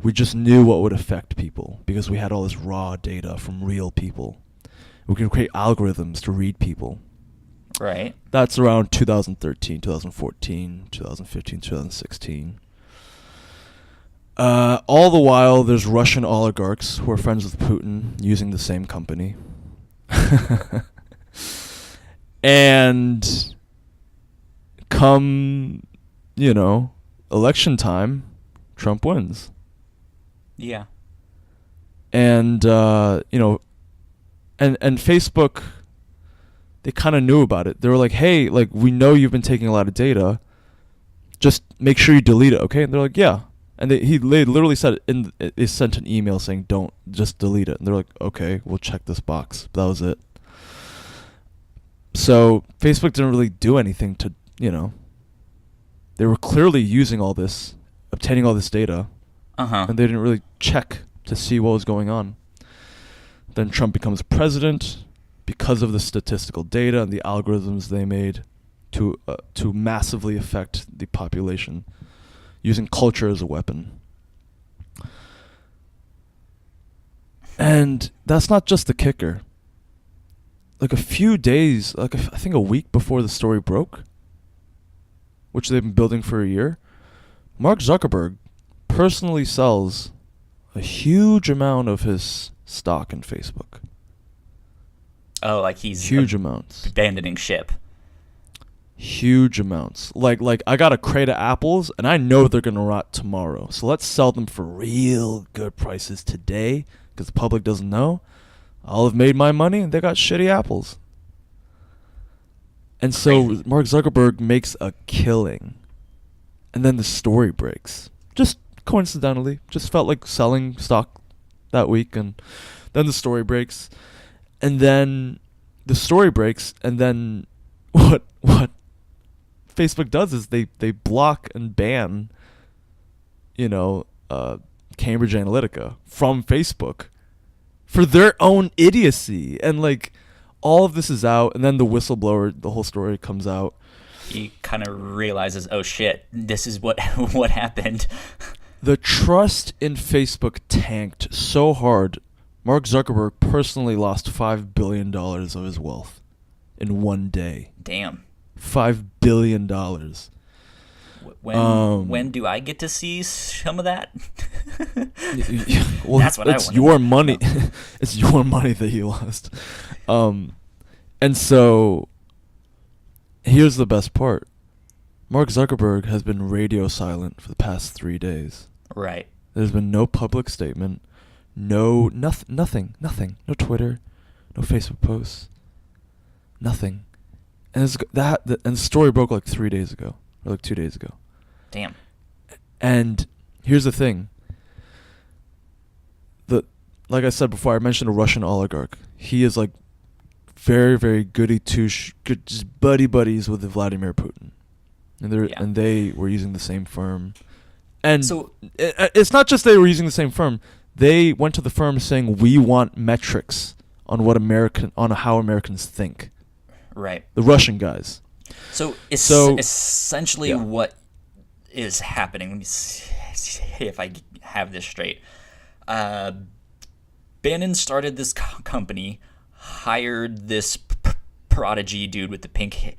we just knew what would affect people because we had all this raw data from real people. We can create algorithms to read people. Right. That's around 2013, 2014, 2015, 2016. All the while, there's Russian oligarchs who are friends with Putin using the same company. And come, election time, Trump wins. Yeah. And, and Facebook, they kind of knew about it. They were like, hey, like, we know you've been taking a lot of data. Just make sure you delete it, okay? And they're like, yeah. And they literally said they sent an email saying, don't, just delete it. And they're like, okay, we'll check this box. But that was it. So Facebook didn't really do anything to, they were clearly using all this, obtaining all this data. Uh-huh. And they didn't really check to see what was going on. Then Trump becomes president because of the statistical data and the algorithms they made to massively affect the population. using culture as a weapon. And that's not just the kicker. Like a few days, like I think a week before the story broke, which they've been building for a year, Mark Zuckerberg personally sells a huge amount of his stock in Facebook. Oh, like he's huge amounts. Abandoning ship. Huge amounts. Like I got a crate of apples, and I know they're going to rot tomorrow. So let's sell them for real good prices today, because the public doesn't know. I'll have made my money, and they got shitty apples. And so Crazy. Mark Zuckerberg makes a killing. And then the story breaks. Just coincidentally. Just felt like selling stock that week, and then the story breaks. And then the story breaks, and then what Facebook does is they block and ban, Cambridge Analytica from Facebook for their own idiocy. And like all of this is out, and then the whistleblower, the whole story comes out. He kind of realizes, oh shit, this is what happened. The trust in Facebook tanked so hard, Mark Zuckerberg personally lost $5 billion of his wealth in one day. Damn. $5 billion. When do I get to see some of that? Well, that's what it's I want. your money. It's your money that he lost. And so here's the best part. Mark Zuckerberg has been radio silent for the past 3 days. Right. There's been no public statement, nothing, no Twitter, no Facebook posts, nothing. And the story broke like 3 days ago, or like 2 days ago. Damn. And here's the thing. Like I said before, I mentioned a Russian oligarch. He is like very, very goody good, just buddies with Vladimir Putin, and they were using the same firm. And so it's not just they were using the same firm. They went to the firm saying, we want metrics on how Americans think. Right. The Russian guys. So essentially what is happening, let me see if I have this straight. Bannon started this company, hired this prodigy dude with the pink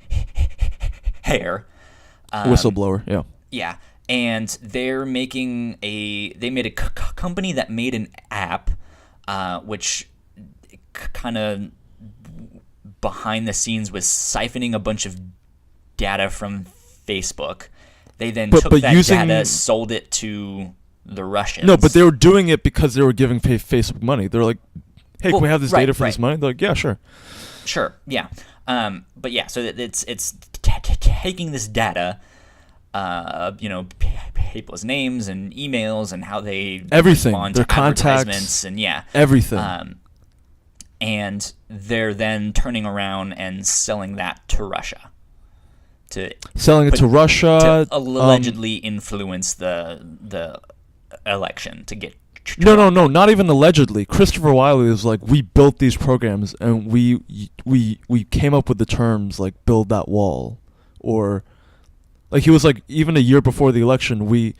hair. Whistleblower, yeah. Yeah. And they made a company that made an app, which kind of behind the scenes was siphoning a bunch of data from Facebook. They then took that data, sold it to the Russians. No, but they were doing it because they were giving Facebook money. They're like, hey, can we have this data for this money? They're like, yeah, sure. Sure, yeah. But yeah, so it's taking this data, people's names and emails and how they respond their to advertisements contacts, and everything. And they're then turning around and selling that to Russia. To allegedly influence the election to get Trump. No, not even allegedly. Christopher Wiley was like, we built these programs and we came up with the terms like build that wall, or like he was like, even a year before the election, a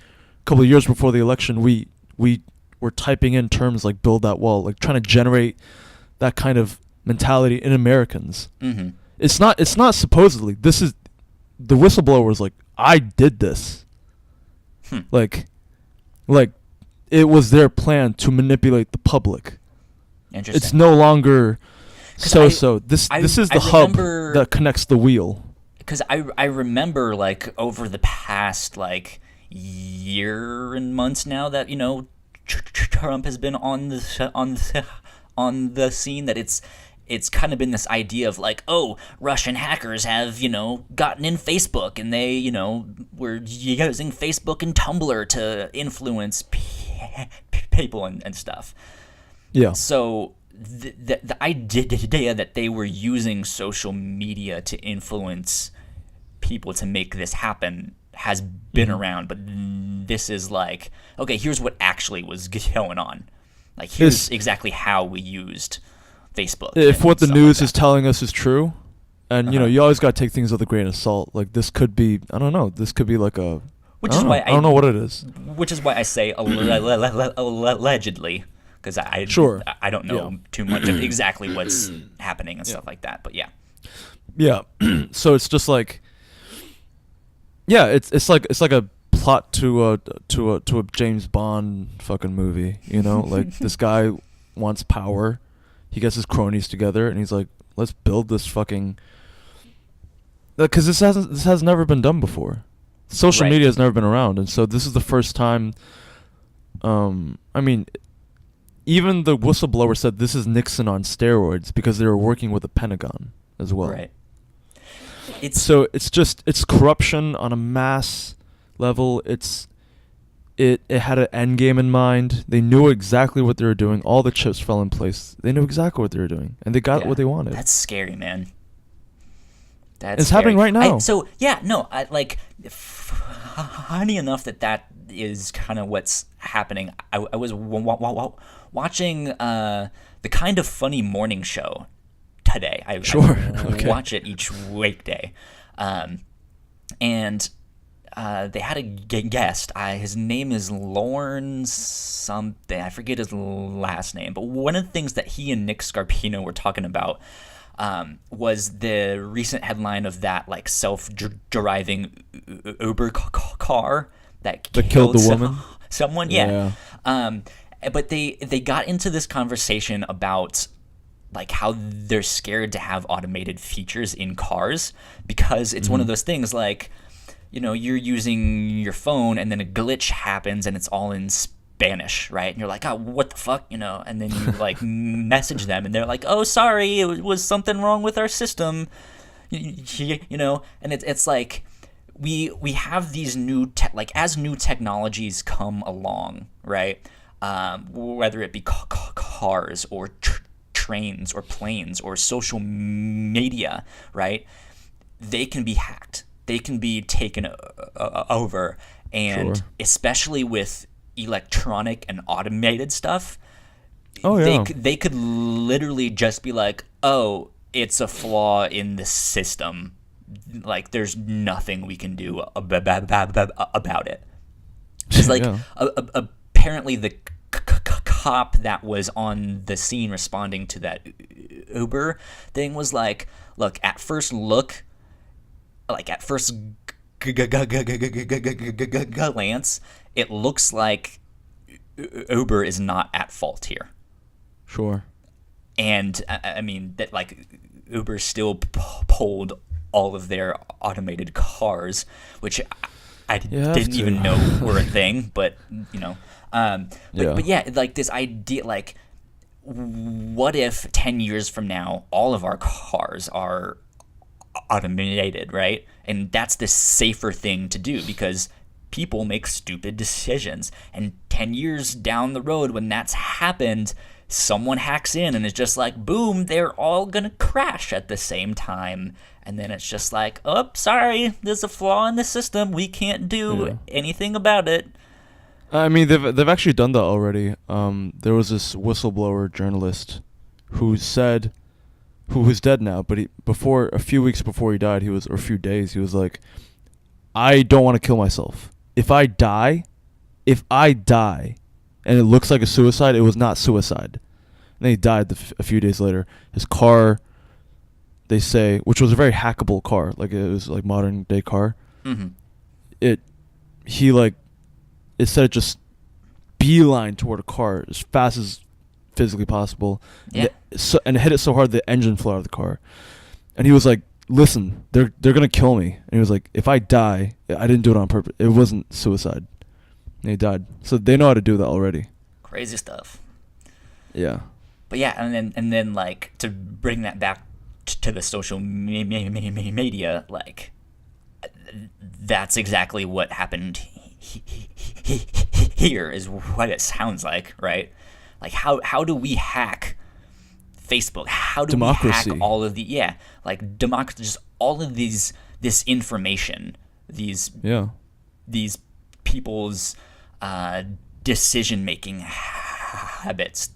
couple of years before the election, we were typing in terms like build that wall, like trying to generate that kind of mentality in Americans. Mm-hmm. It's not supposedly. This is the whistleblower was like, I did this. Like it was their plan to manipulate the public. Interesting. It's no longer This is the hub that connects the wheel. Because I remember like over the past like year and months now that Trump has been on the scene, that it's kind of been this idea of like, oh, Russian hackers have, gotten in Facebook and they, were using Facebook and Tumblr to influence people and stuff. Yeah. So the idea that they were using social media to influence people to make this happen has been around, but this is like, okay, here's what actually was going on. Like, here's exactly how we used Facebook. If what the news is telling us is true, and you always got to take things with a grain of salt. Like, this could be, I don't know, this could be like a which is why I don't know what it is. Which is why I say allegedly, because Sure. I don't know too much of exactly what's happening and stuff like that. But yeah. Yeah. So it's just like, yeah, it's like a plot to a James Bond fucking movie, you know? Like, this guy wants power. He gets his cronies together and he's like, let's build this fucking, because this has never been done before. Social media has never been around, and so this is the first time. I mean, even the whistleblower said this is Nixon on steroids because they were working with the Pentagon as well. Right. So it's corruption on a mass level. It had an end game in mind. They knew exactly what they were doing. All the chips fell in place. They knew exactly what they were doing, and they got what they wanted. That's scary, man. It's happening right now. Funny enough that is kind of what's happening. I was watching the Kind of Funny morning show today. I watch it each weekday, and they had a guest. His name is Lorne something. I forget his last name. But one of the things that he and Nick Scarpino were talking about was the recent headline of that like self-driving Uber car that killed the woman. Someone, yeah. But they got into this conversation about like how they're scared to have automated features in cars because it's one of those things like, you know, you're using your phone and then a glitch happens and it's all in Spanish, right? And you're like, oh, what the fuck, you know? And then you like message them and they're like, oh, sorry, it was something wrong with our system, you know? And it's like we have these new as new technologies come along, right? Whether it be cars or trains or planes or social media, right? They can be hacked. They can be taken over. And especially with electronic and automated stuff, they could literally just be like, oh, it's a flaw in the system. Like, there's nothing we can do about it. It's like, apparently the cop that was on the scene responding to that Uber thing was like, look, at first glance, it looks like Uber is not at fault here. Sure. And I mean that like Uber still pulled all of their automated cars, which I didn't even know were a thing, but you know, but yeah, like this idea, like what if 10 years from now all of our cars are automated, right? And that's the safer thing to do because people make stupid decisions, and 10 years down the road when that's happened, someone hacks in and is just like, boom, they're all gonna crash at the same time, and then it's just like, oh, sorry, there's a flaw in the system, we can't do anything about it. I mean, they've actually done that already. There was this whistleblower journalist who was dead now, but a few weeks before he died, or a few days, he was like, I don't want to kill myself. If I die, and it looks like a suicide, it was not suicide. And then he died a few days later. His car, they say, which was a very hackable car, like it was like modern day car. Mm-hmm. Instead of just beeline toward a car as fast as physically possible, and hit it so hard the engine flew out of the car. And he was like, listen, they're gonna kill me. And he was like, if I die, I didn't do it on purpose. It wasn't suicide. And he died. So they know how to do that already. Crazy stuff. Yeah. But yeah, and then like to bring that back to the social media, like that's exactly what happened here is what it sounds like, right? Like how do we hack Facebook? How do democracy. We hack all of the democracy? Just all of this information, these people's decision making habits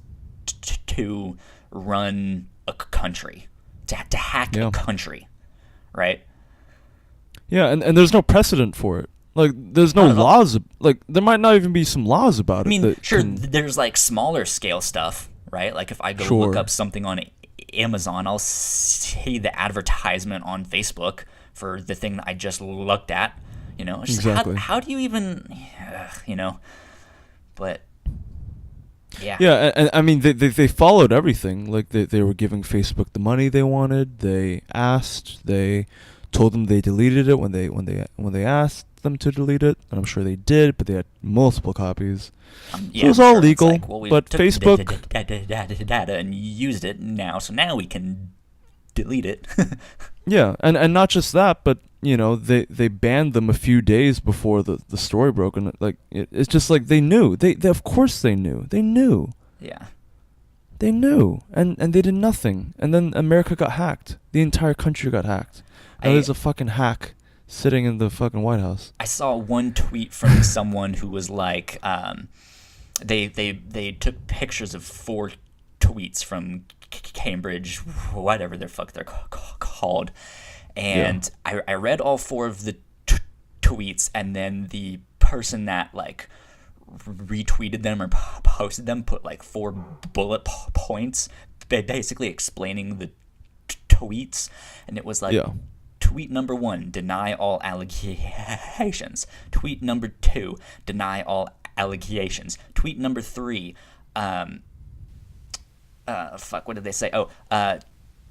to run a country, to hack a country, right? Yeah, and there's no precedent for it. Like, there's no laws. Like, there might not even be some laws about it. I mean, sure, there's like smaller scale stuff, right? Like if I go look up something on Amazon, I'll see the advertisement on Facebook for the thing that I just looked at. You know, it's just Exactly. how do you even, you know? But yeah, Yeah, and I mean, they followed everything. Like, they were giving Facebook the money they wanted. They asked. They told them they deleted it when they asked them to delete it, and I'm sure they did, but they had multiple copies. So it was all legal. Like, well, we but took Facebook data and used it now, so now we can delete it. Yeah, and not just that, but you know, they banned them a few days before the story broke, and like it's just like they knew. They of course they knew. They knew. Yeah. They knew, and they did nothing. And then America got hacked. The entire country got hacked. Now there's a fucking hack sitting in the fucking White House. I saw one tweet from someone who was like, they took pictures of 4 tweets from Cambridge, whatever they're called, and I read all 4 of the tweets, and then the person that like retweeted them or posted them put like 4 bullet points, basically explaining the tweets, and it was like. Yeah. Tweet number 1, deny all allegations. Tweet number 2, deny all allegations. Tweet number 3, what did they say?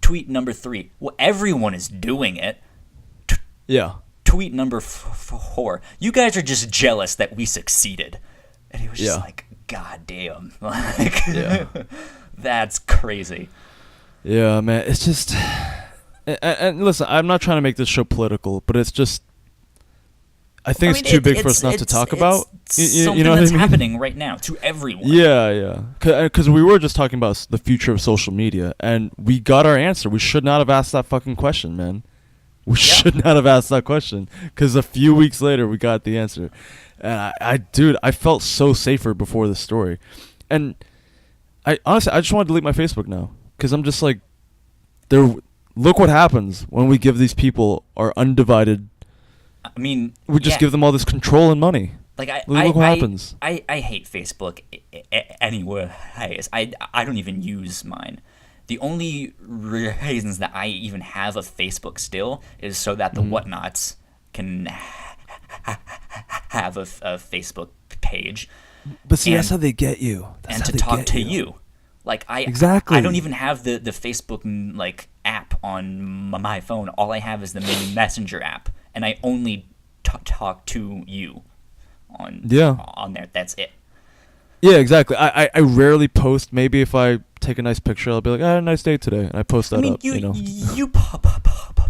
Tweet number 3, well, everyone is doing it. Yeah. Tweet number 4, you guys are just jealous that we succeeded. And it was just like, God damn. Like, that's crazy. Yeah, man, it's just... And listen, I'm not trying to make this show political, but it's just... I think it's too big for us not to talk about. You know what I mean? That's happening right now to everyone. Yeah. Because we were just talking about the future of social media, and we got our answer. We should not have asked that fucking question, man. We should not have asked that question, because a few weeks later, we got the answer. And I felt so safer before this story. And honestly, I just want to delete my Facebook now, because I'm just like, look what happens when we give these people our undivided. I mean, we just give them all this control and money. Like look what happens. I hate Facebook anyways. I don't even use mine. The only reasons that I even have a Facebook still is so that the Whatnauts can have a Facebook page. But see, that's how they get you. And to talk to you. Like I don't even have the Facebook like app on my phone. All I have is the main Messenger app, and I only talk to you on there. That's it. Yeah, exactly. I rarely post. Maybe if I take a nice picture, I'll be like, "I had a nice day today," and I post that up. You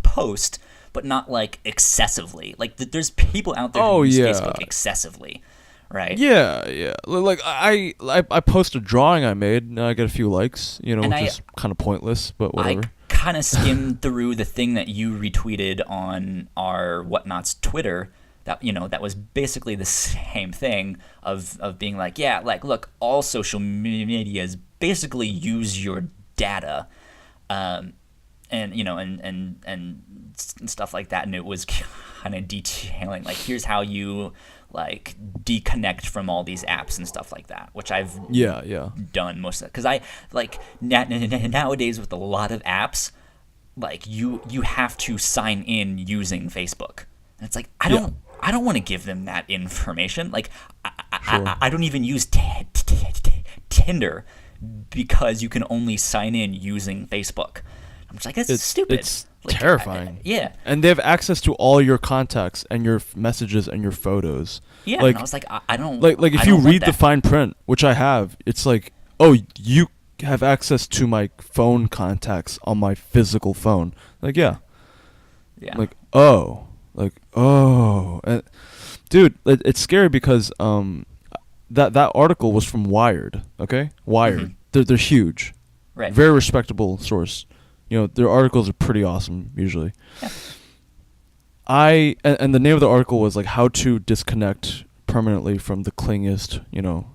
post, but not like excessively. Like there's people out there who use Facebook excessively. Right. Yeah. Like I post a drawing I made, and I get a few likes. You know, which is kind of pointless, but whatever. I kind of skimmed through the thing that you retweeted on our Whatnauts Twitter. That was basically the same thing of being like, yeah, like look, all social media is basically use your data, and stuff like that. And it was kind of detailing like, here's how you like disconnect from all these apps and stuff like that, which I've done most of that, because I like nowadays with a lot of apps, like you have to sign in using Facebook, and it's like I don't want to give them that information. Like I don't even use Tinder because you can only sign in using Facebook. I'm just like, it's stupid. It's like, terrifying. Yeah. And they have access to all your contacts and your messages and your photos. Yeah. Like, and I was like, I don't. Like if you read the fine print, which I have, it's like, oh, you have access to my phone contacts on my physical phone. Like, yeah. Like, oh. And, dude, it's scary because that article was from Wired. Okay, Wired. Mm-hmm. They're huge. Right. Very respectable source. You know, their articles are pretty awesome usually. Yeah. And the name of the article was like how to disconnect permanently from the clingiest,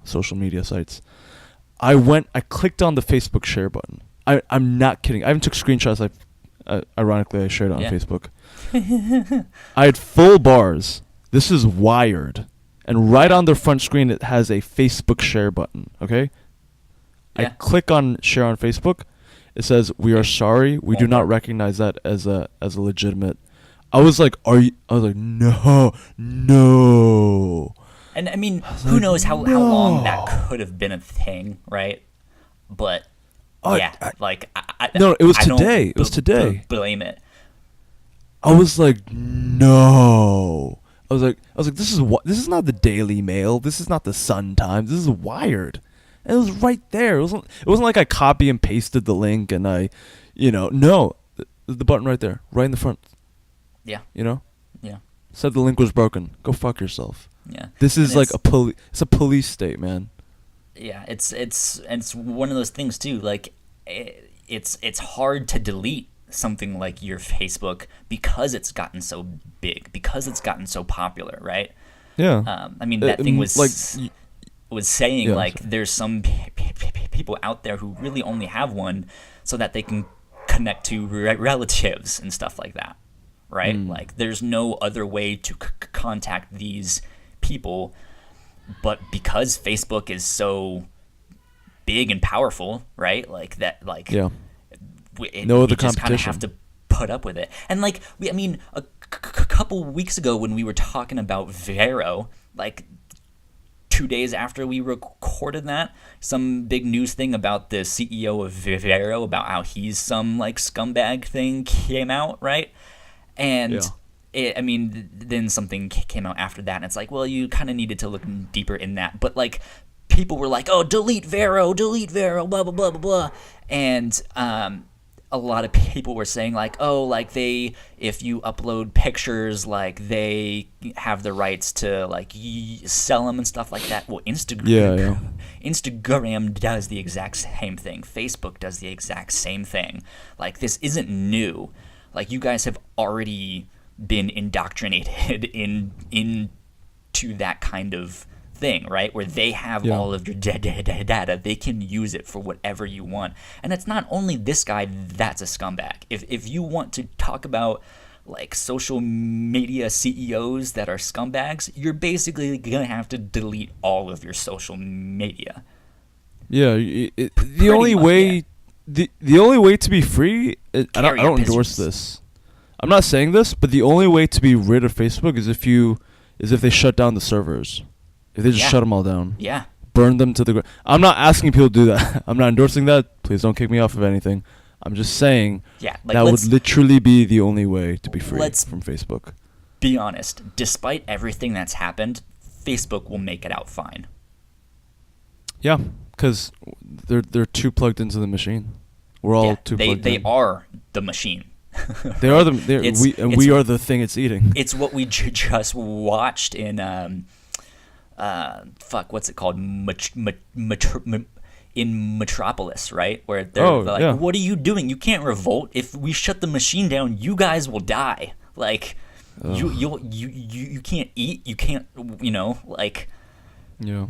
social media sites. I clicked on the Facebook share button. I'm not kidding. I even took screenshots. Ironically, I shared it on Facebook. I had full bars. This is Wired. And right on the front screen, it has a Facebook share button, okay? Yeah. I click on share on Facebook. It says, "We are sorry. We do not recognize that as a legitimate." I was like, "Are you?" I was like, "No, no." And I mean, who knows how long that could have been a thing, right? But yeah, no, it was I don't today. It was today. Blame it. I was like, "No." I was like, "This is not the Daily Mail. This is not the Sun Times. This is Wired." And it was right there. It wasn't like I copy and pasted the link and I, no, the button right there, right in the front. Yeah. Yeah. Said the link was broken. Go fuck yourself. Yeah. This is like it's a police state, man. Yeah, it's one of those things too. Like, it's hard to delete something like your Facebook because it's gotten so big, because it's gotten so popular, right? Yeah. I mean, that thing was like. Was saying like sorry. there's some people out there who really only have one so that they can connect to relatives and stuff like that, right? Like there's no other way to contact these people, but because Facebook is so big and powerful, right? Like that, like Yeah. we competition. just kind of have to put up with it. And like I mean, a couple weeks ago when we were talking about Vero, like 2 days after we recorded that, some big news thing about the CEO of Vero, about how he's some like scumbag thing came out, right? And then something came out after that, and it's like, well, you kind of needed to look deeper in that. But like, people were like, oh, delete Vero, blah, blah, blah, blah, blah. And a lot of people were saying like, oh, like if you upload pictures, like they have the rights to like sell them and stuff like that. Well, Instagram does the exact same thing. Facebook does the exact same thing. Like, this isn't new. Like, you guys have already been indoctrinated into that kind of thing, right? Where they have all of your data. They can use it for whatever you want. And it's not only this guy that's a scumbag. If you want to talk about like social media CEOs that are scumbags, you're basically gonna have to delete all of your social media. Yeah, the only way to be free, I don't endorse this. I'm not saying this, but the only way to be rid of Facebook is if they shut down the servers. If they just shut them all down. Yeah. Burn them to the ground. I'm not asking people to do that. I'm not endorsing that. Please don't kick me off of anything. I'm just saying that would literally be the only way to be free from Facebook. Be honest. Despite everything that's happened, Facebook will make it out fine. Yeah, because they're too plugged into the machine. We're all too plugged in. They are the machine. They are we are the thing it's eating. It's what we just watched in what's it called? In Metropolis, right? Where they're like, what are you doing? You can't revolt. If we shut the machine down, you guys will die. Like, you can't eat. You can't, like. Yeah.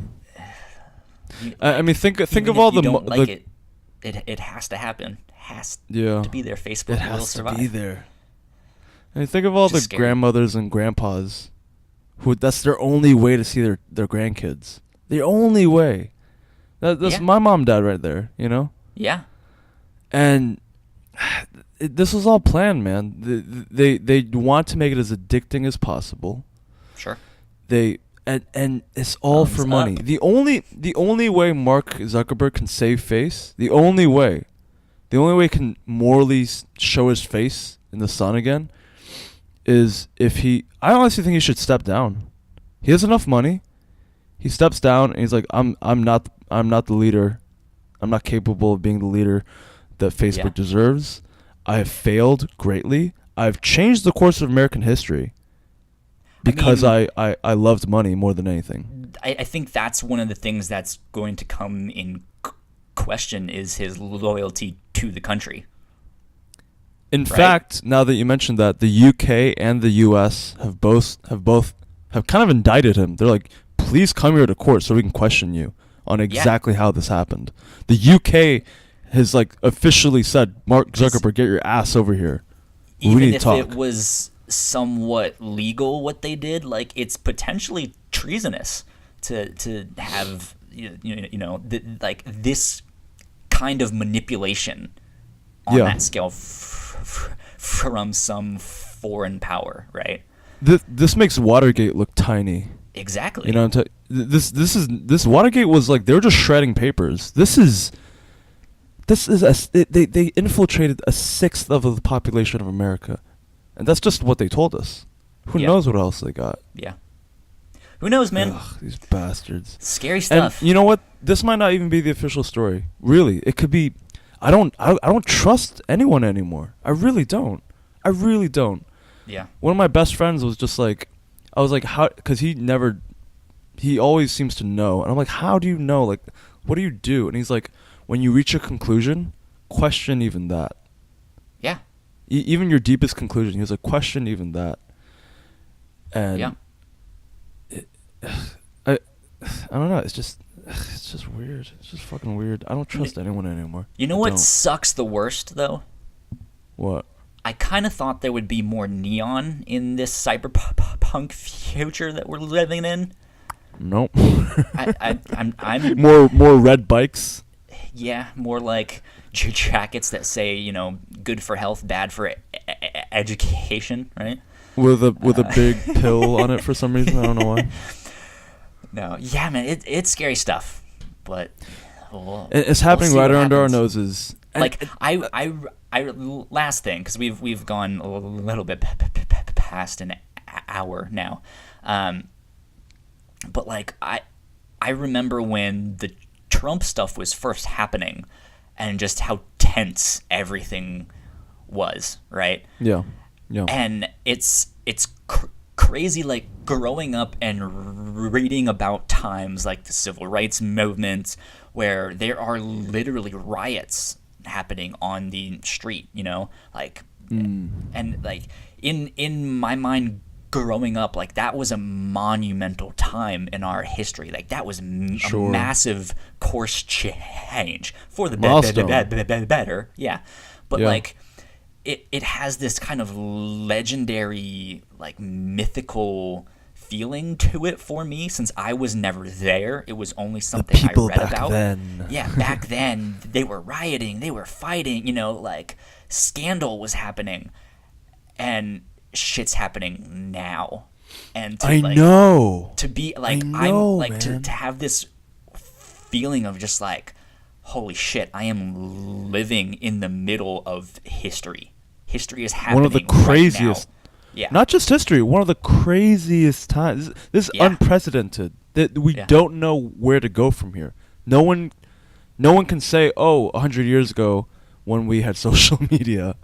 I mean, think of all it has to happen. Has to be there. Facebook will survive. It has to be there. I mean, think of all the grandmothers and grandpas who that's their only way to see their grandkids. The only way. That's my mom and dad right there, Yeah. And this was all planned, man. They want to make it as addicting as possible. Sure. And it's all for money. The only way Mark Zuckerberg can save face, the only way he can morally show his face in the sun again, is if I honestly think he should step down. He has enough money. He steps down and he's like, I'm not the leader. I'm not capable of being the leader that Facebook deserves. I have failed greatly. I've changed the course of American history because I loved money more than anything. I think that's one of the things that's going to come in question is his loyalty to the country. In fact, now that you mentioned that, the UK and the US have kind of indicted him. They're like, please come here to court so we can question you on exactly how this happened. The UK has like officially said, Mark Zuckerberg, get your ass over here. Even if it was somewhat legal what they did, like it's potentially treasonous to have like this kind of manipulation on that scale from some foreign power, right? This makes Watergate look tiny. Exactly. You know, this Watergate was like they were just shredding papers. They infiltrated a sixth of the population of America, and that's just what they told us. Who knows what else they got? Yeah. Who knows, man? Ugh, these bastards. Scary stuff. And you know what? This might not even be the official story. Really, it could be. I don't trust anyone anymore. I really don't. Yeah. One of my best friends was just like, I was like, how? Because he always seems to know, and I'm like, how do you know? Like, what do you do? And he's like, when you reach a conclusion, question even that. Yeah. Even your deepest conclusion. He was like, question even that. And yeah. I don't know. It's just weird. It's just fucking weird. I don't trust anyone anymore. You know what sucks the worst though? What? I kind of thought there would be more neon in this cyberpunk future that we're living in. Nope. I'm more red bikes. Yeah, more like jackets that say, good for health, bad for education, right? With a big pill on it for some reason. I don't know why. No, yeah, man, it's scary stuff, but it's happening right under our noses. Like I last thing, because we've gone a little bit past an hour now, but like I remember when the Trump stuff was first happening, and just how tense everything was, right? Yeah. And it's crazy, like growing up and reading about times like the civil rights movement, where there are literally riots happening on the street, like, and like in my mind growing up, like that was a monumental time in our history. Like that was a massive course change for the better. Yeah. But like it has this kind of legendary, like mythical feeling to it for me, since I was never there. It was only something I read about. Then. Yeah, back then they were rioting, they were fighting, like scandal was happening, and shit's happening now. And to, to be like, I'm like to have this feeling of just like, holy shit, I am living in the middle of history. History is happening. One of the craziest. Right now. Yeah. Not just history. One of the craziest times. This is unprecedented. That we don't know where to go from here. No one can say, 100 years ago, when we had social media,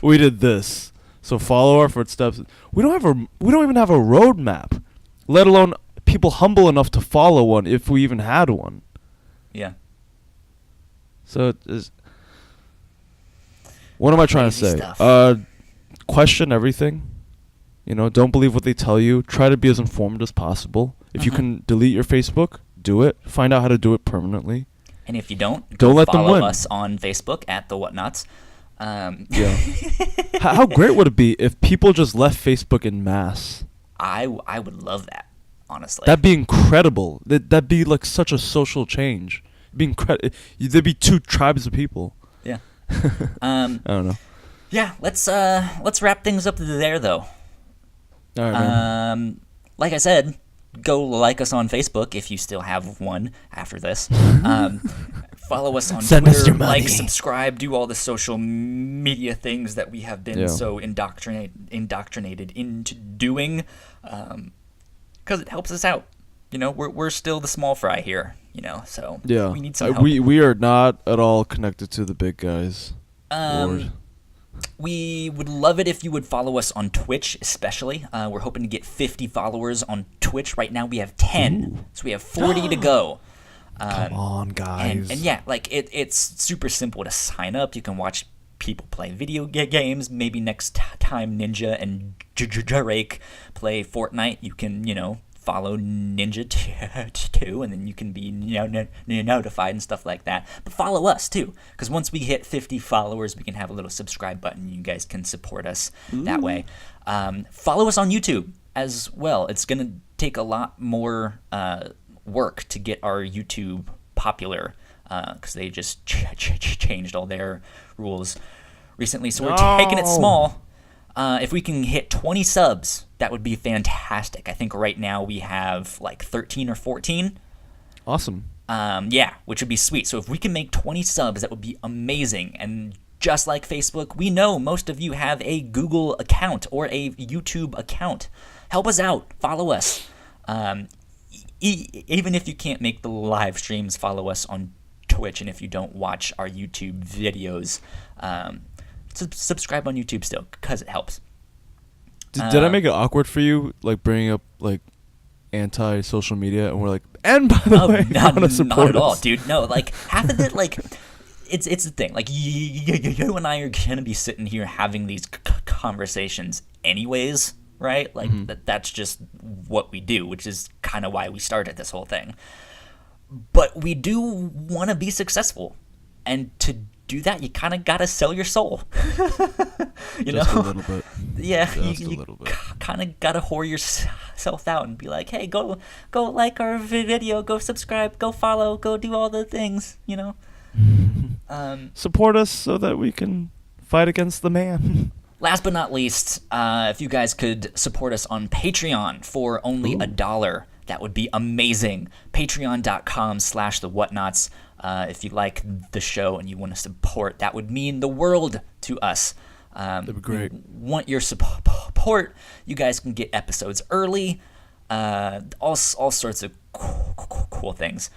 we did this. So follow our footsteps. We don't even have a roadmap, let alone people humble enough to follow one, if we even had one. Yeah. So what am I trying to say? Question everything. Don't believe what they tell you. Try to be as informed as possible. If you can delete your Facebook, do it. Find out how to do it permanently. And if you don't let them win. Follow us on Facebook at the Whatnauts. Yeah. How great would it be if people just left Facebook in mass? I would love that, honestly. That'd be incredible. That'd be like such a social change. There'd be two tribes of people. Yeah. I don't know. Yeah, let's wrap things up there though. All right, man. Like I said, go like us on Facebook if you still have one after this. Follow us on Send Twitter, us your money. like, subscribe, do all the social media things that we have been so indoctrinated into doing, because it helps us out. We're still the small fry here, so we need some help. We are not at all connected to the big guys. Lord. We would love it if you would follow us on Twitch, especially. We're hoping to get 50 followers on Twitch. Right now we have 10, so we have 40 to go. Come on, guys. And yeah, like it's super simple to sign up. You can watch people play video games. Maybe next time Ninja and Drake play Fortnite, you can, follow Ninja too, and then you can be notified and stuff like that. But follow us too, because once we hit 50 followers, we can have a little subscribe button. You guys can support us that way. Follow us on YouTube as well. It's gonna take a lot more work to get our YouTube popular, because they just changed all their rules recently. So we're taking it small. If we can hit 20 subs, that would be fantastic. I think right now we have like 13 or 14. Awesome. Yeah, which would be sweet. So if we can make 20 subs, that would be amazing. And just like Facebook, we know most of you have a Google account or a YouTube account. Help us out. Follow us. Even if you can't make the live streams, follow us on Twitch. And if you don't watch our YouTube videos, subscribe on YouTube still, because it helps. Did I make it awkward for you, like bringing up like anti-social media, and we're like, and by the way, not at all, dude. No, like half of it, like it's the thing. Like you and I are gonna be sitting here having these conversations anyways, right? Like that's just what we do, which is kind of why we started this whole thing. But we do want to be successful, and to do that, you kind of gotta sell your soul. You just know, a little bit. Yeah, just you a little bit. Kind of gotta whore yourself out and be like, hey, go like our video, go subscribe, go follow, go do all the things. You know. Support us so that we can fight against the man. Last but not least, if you guys could support us on Patreon for only $1, that would be amazing. Patreon.com/the Whatnauts. If you like the show and you want to support, that would mean the world to us. That'd be great. We want your support. You guys can get episodes early, all sorts of cool things.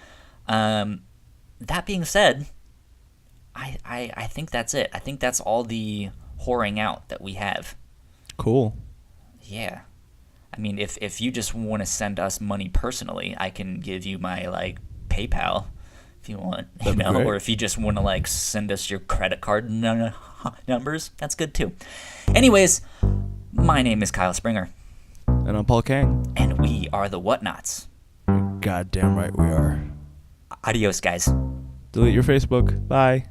That being said, I think that's it. I think that's all the whoring out that we have. Cool. Yeah. I mean, if you just want to send us money personally, I can give you my like PayPal if you want, you know, or if you just want to like send us your credit card numbers, that's good too. Anyways, my name is Kyle Springer. And I'm Paul Kang. And we are the Whatnauts. You're goddamn right we are. Adios, guys. Delete your Facebook. Bye.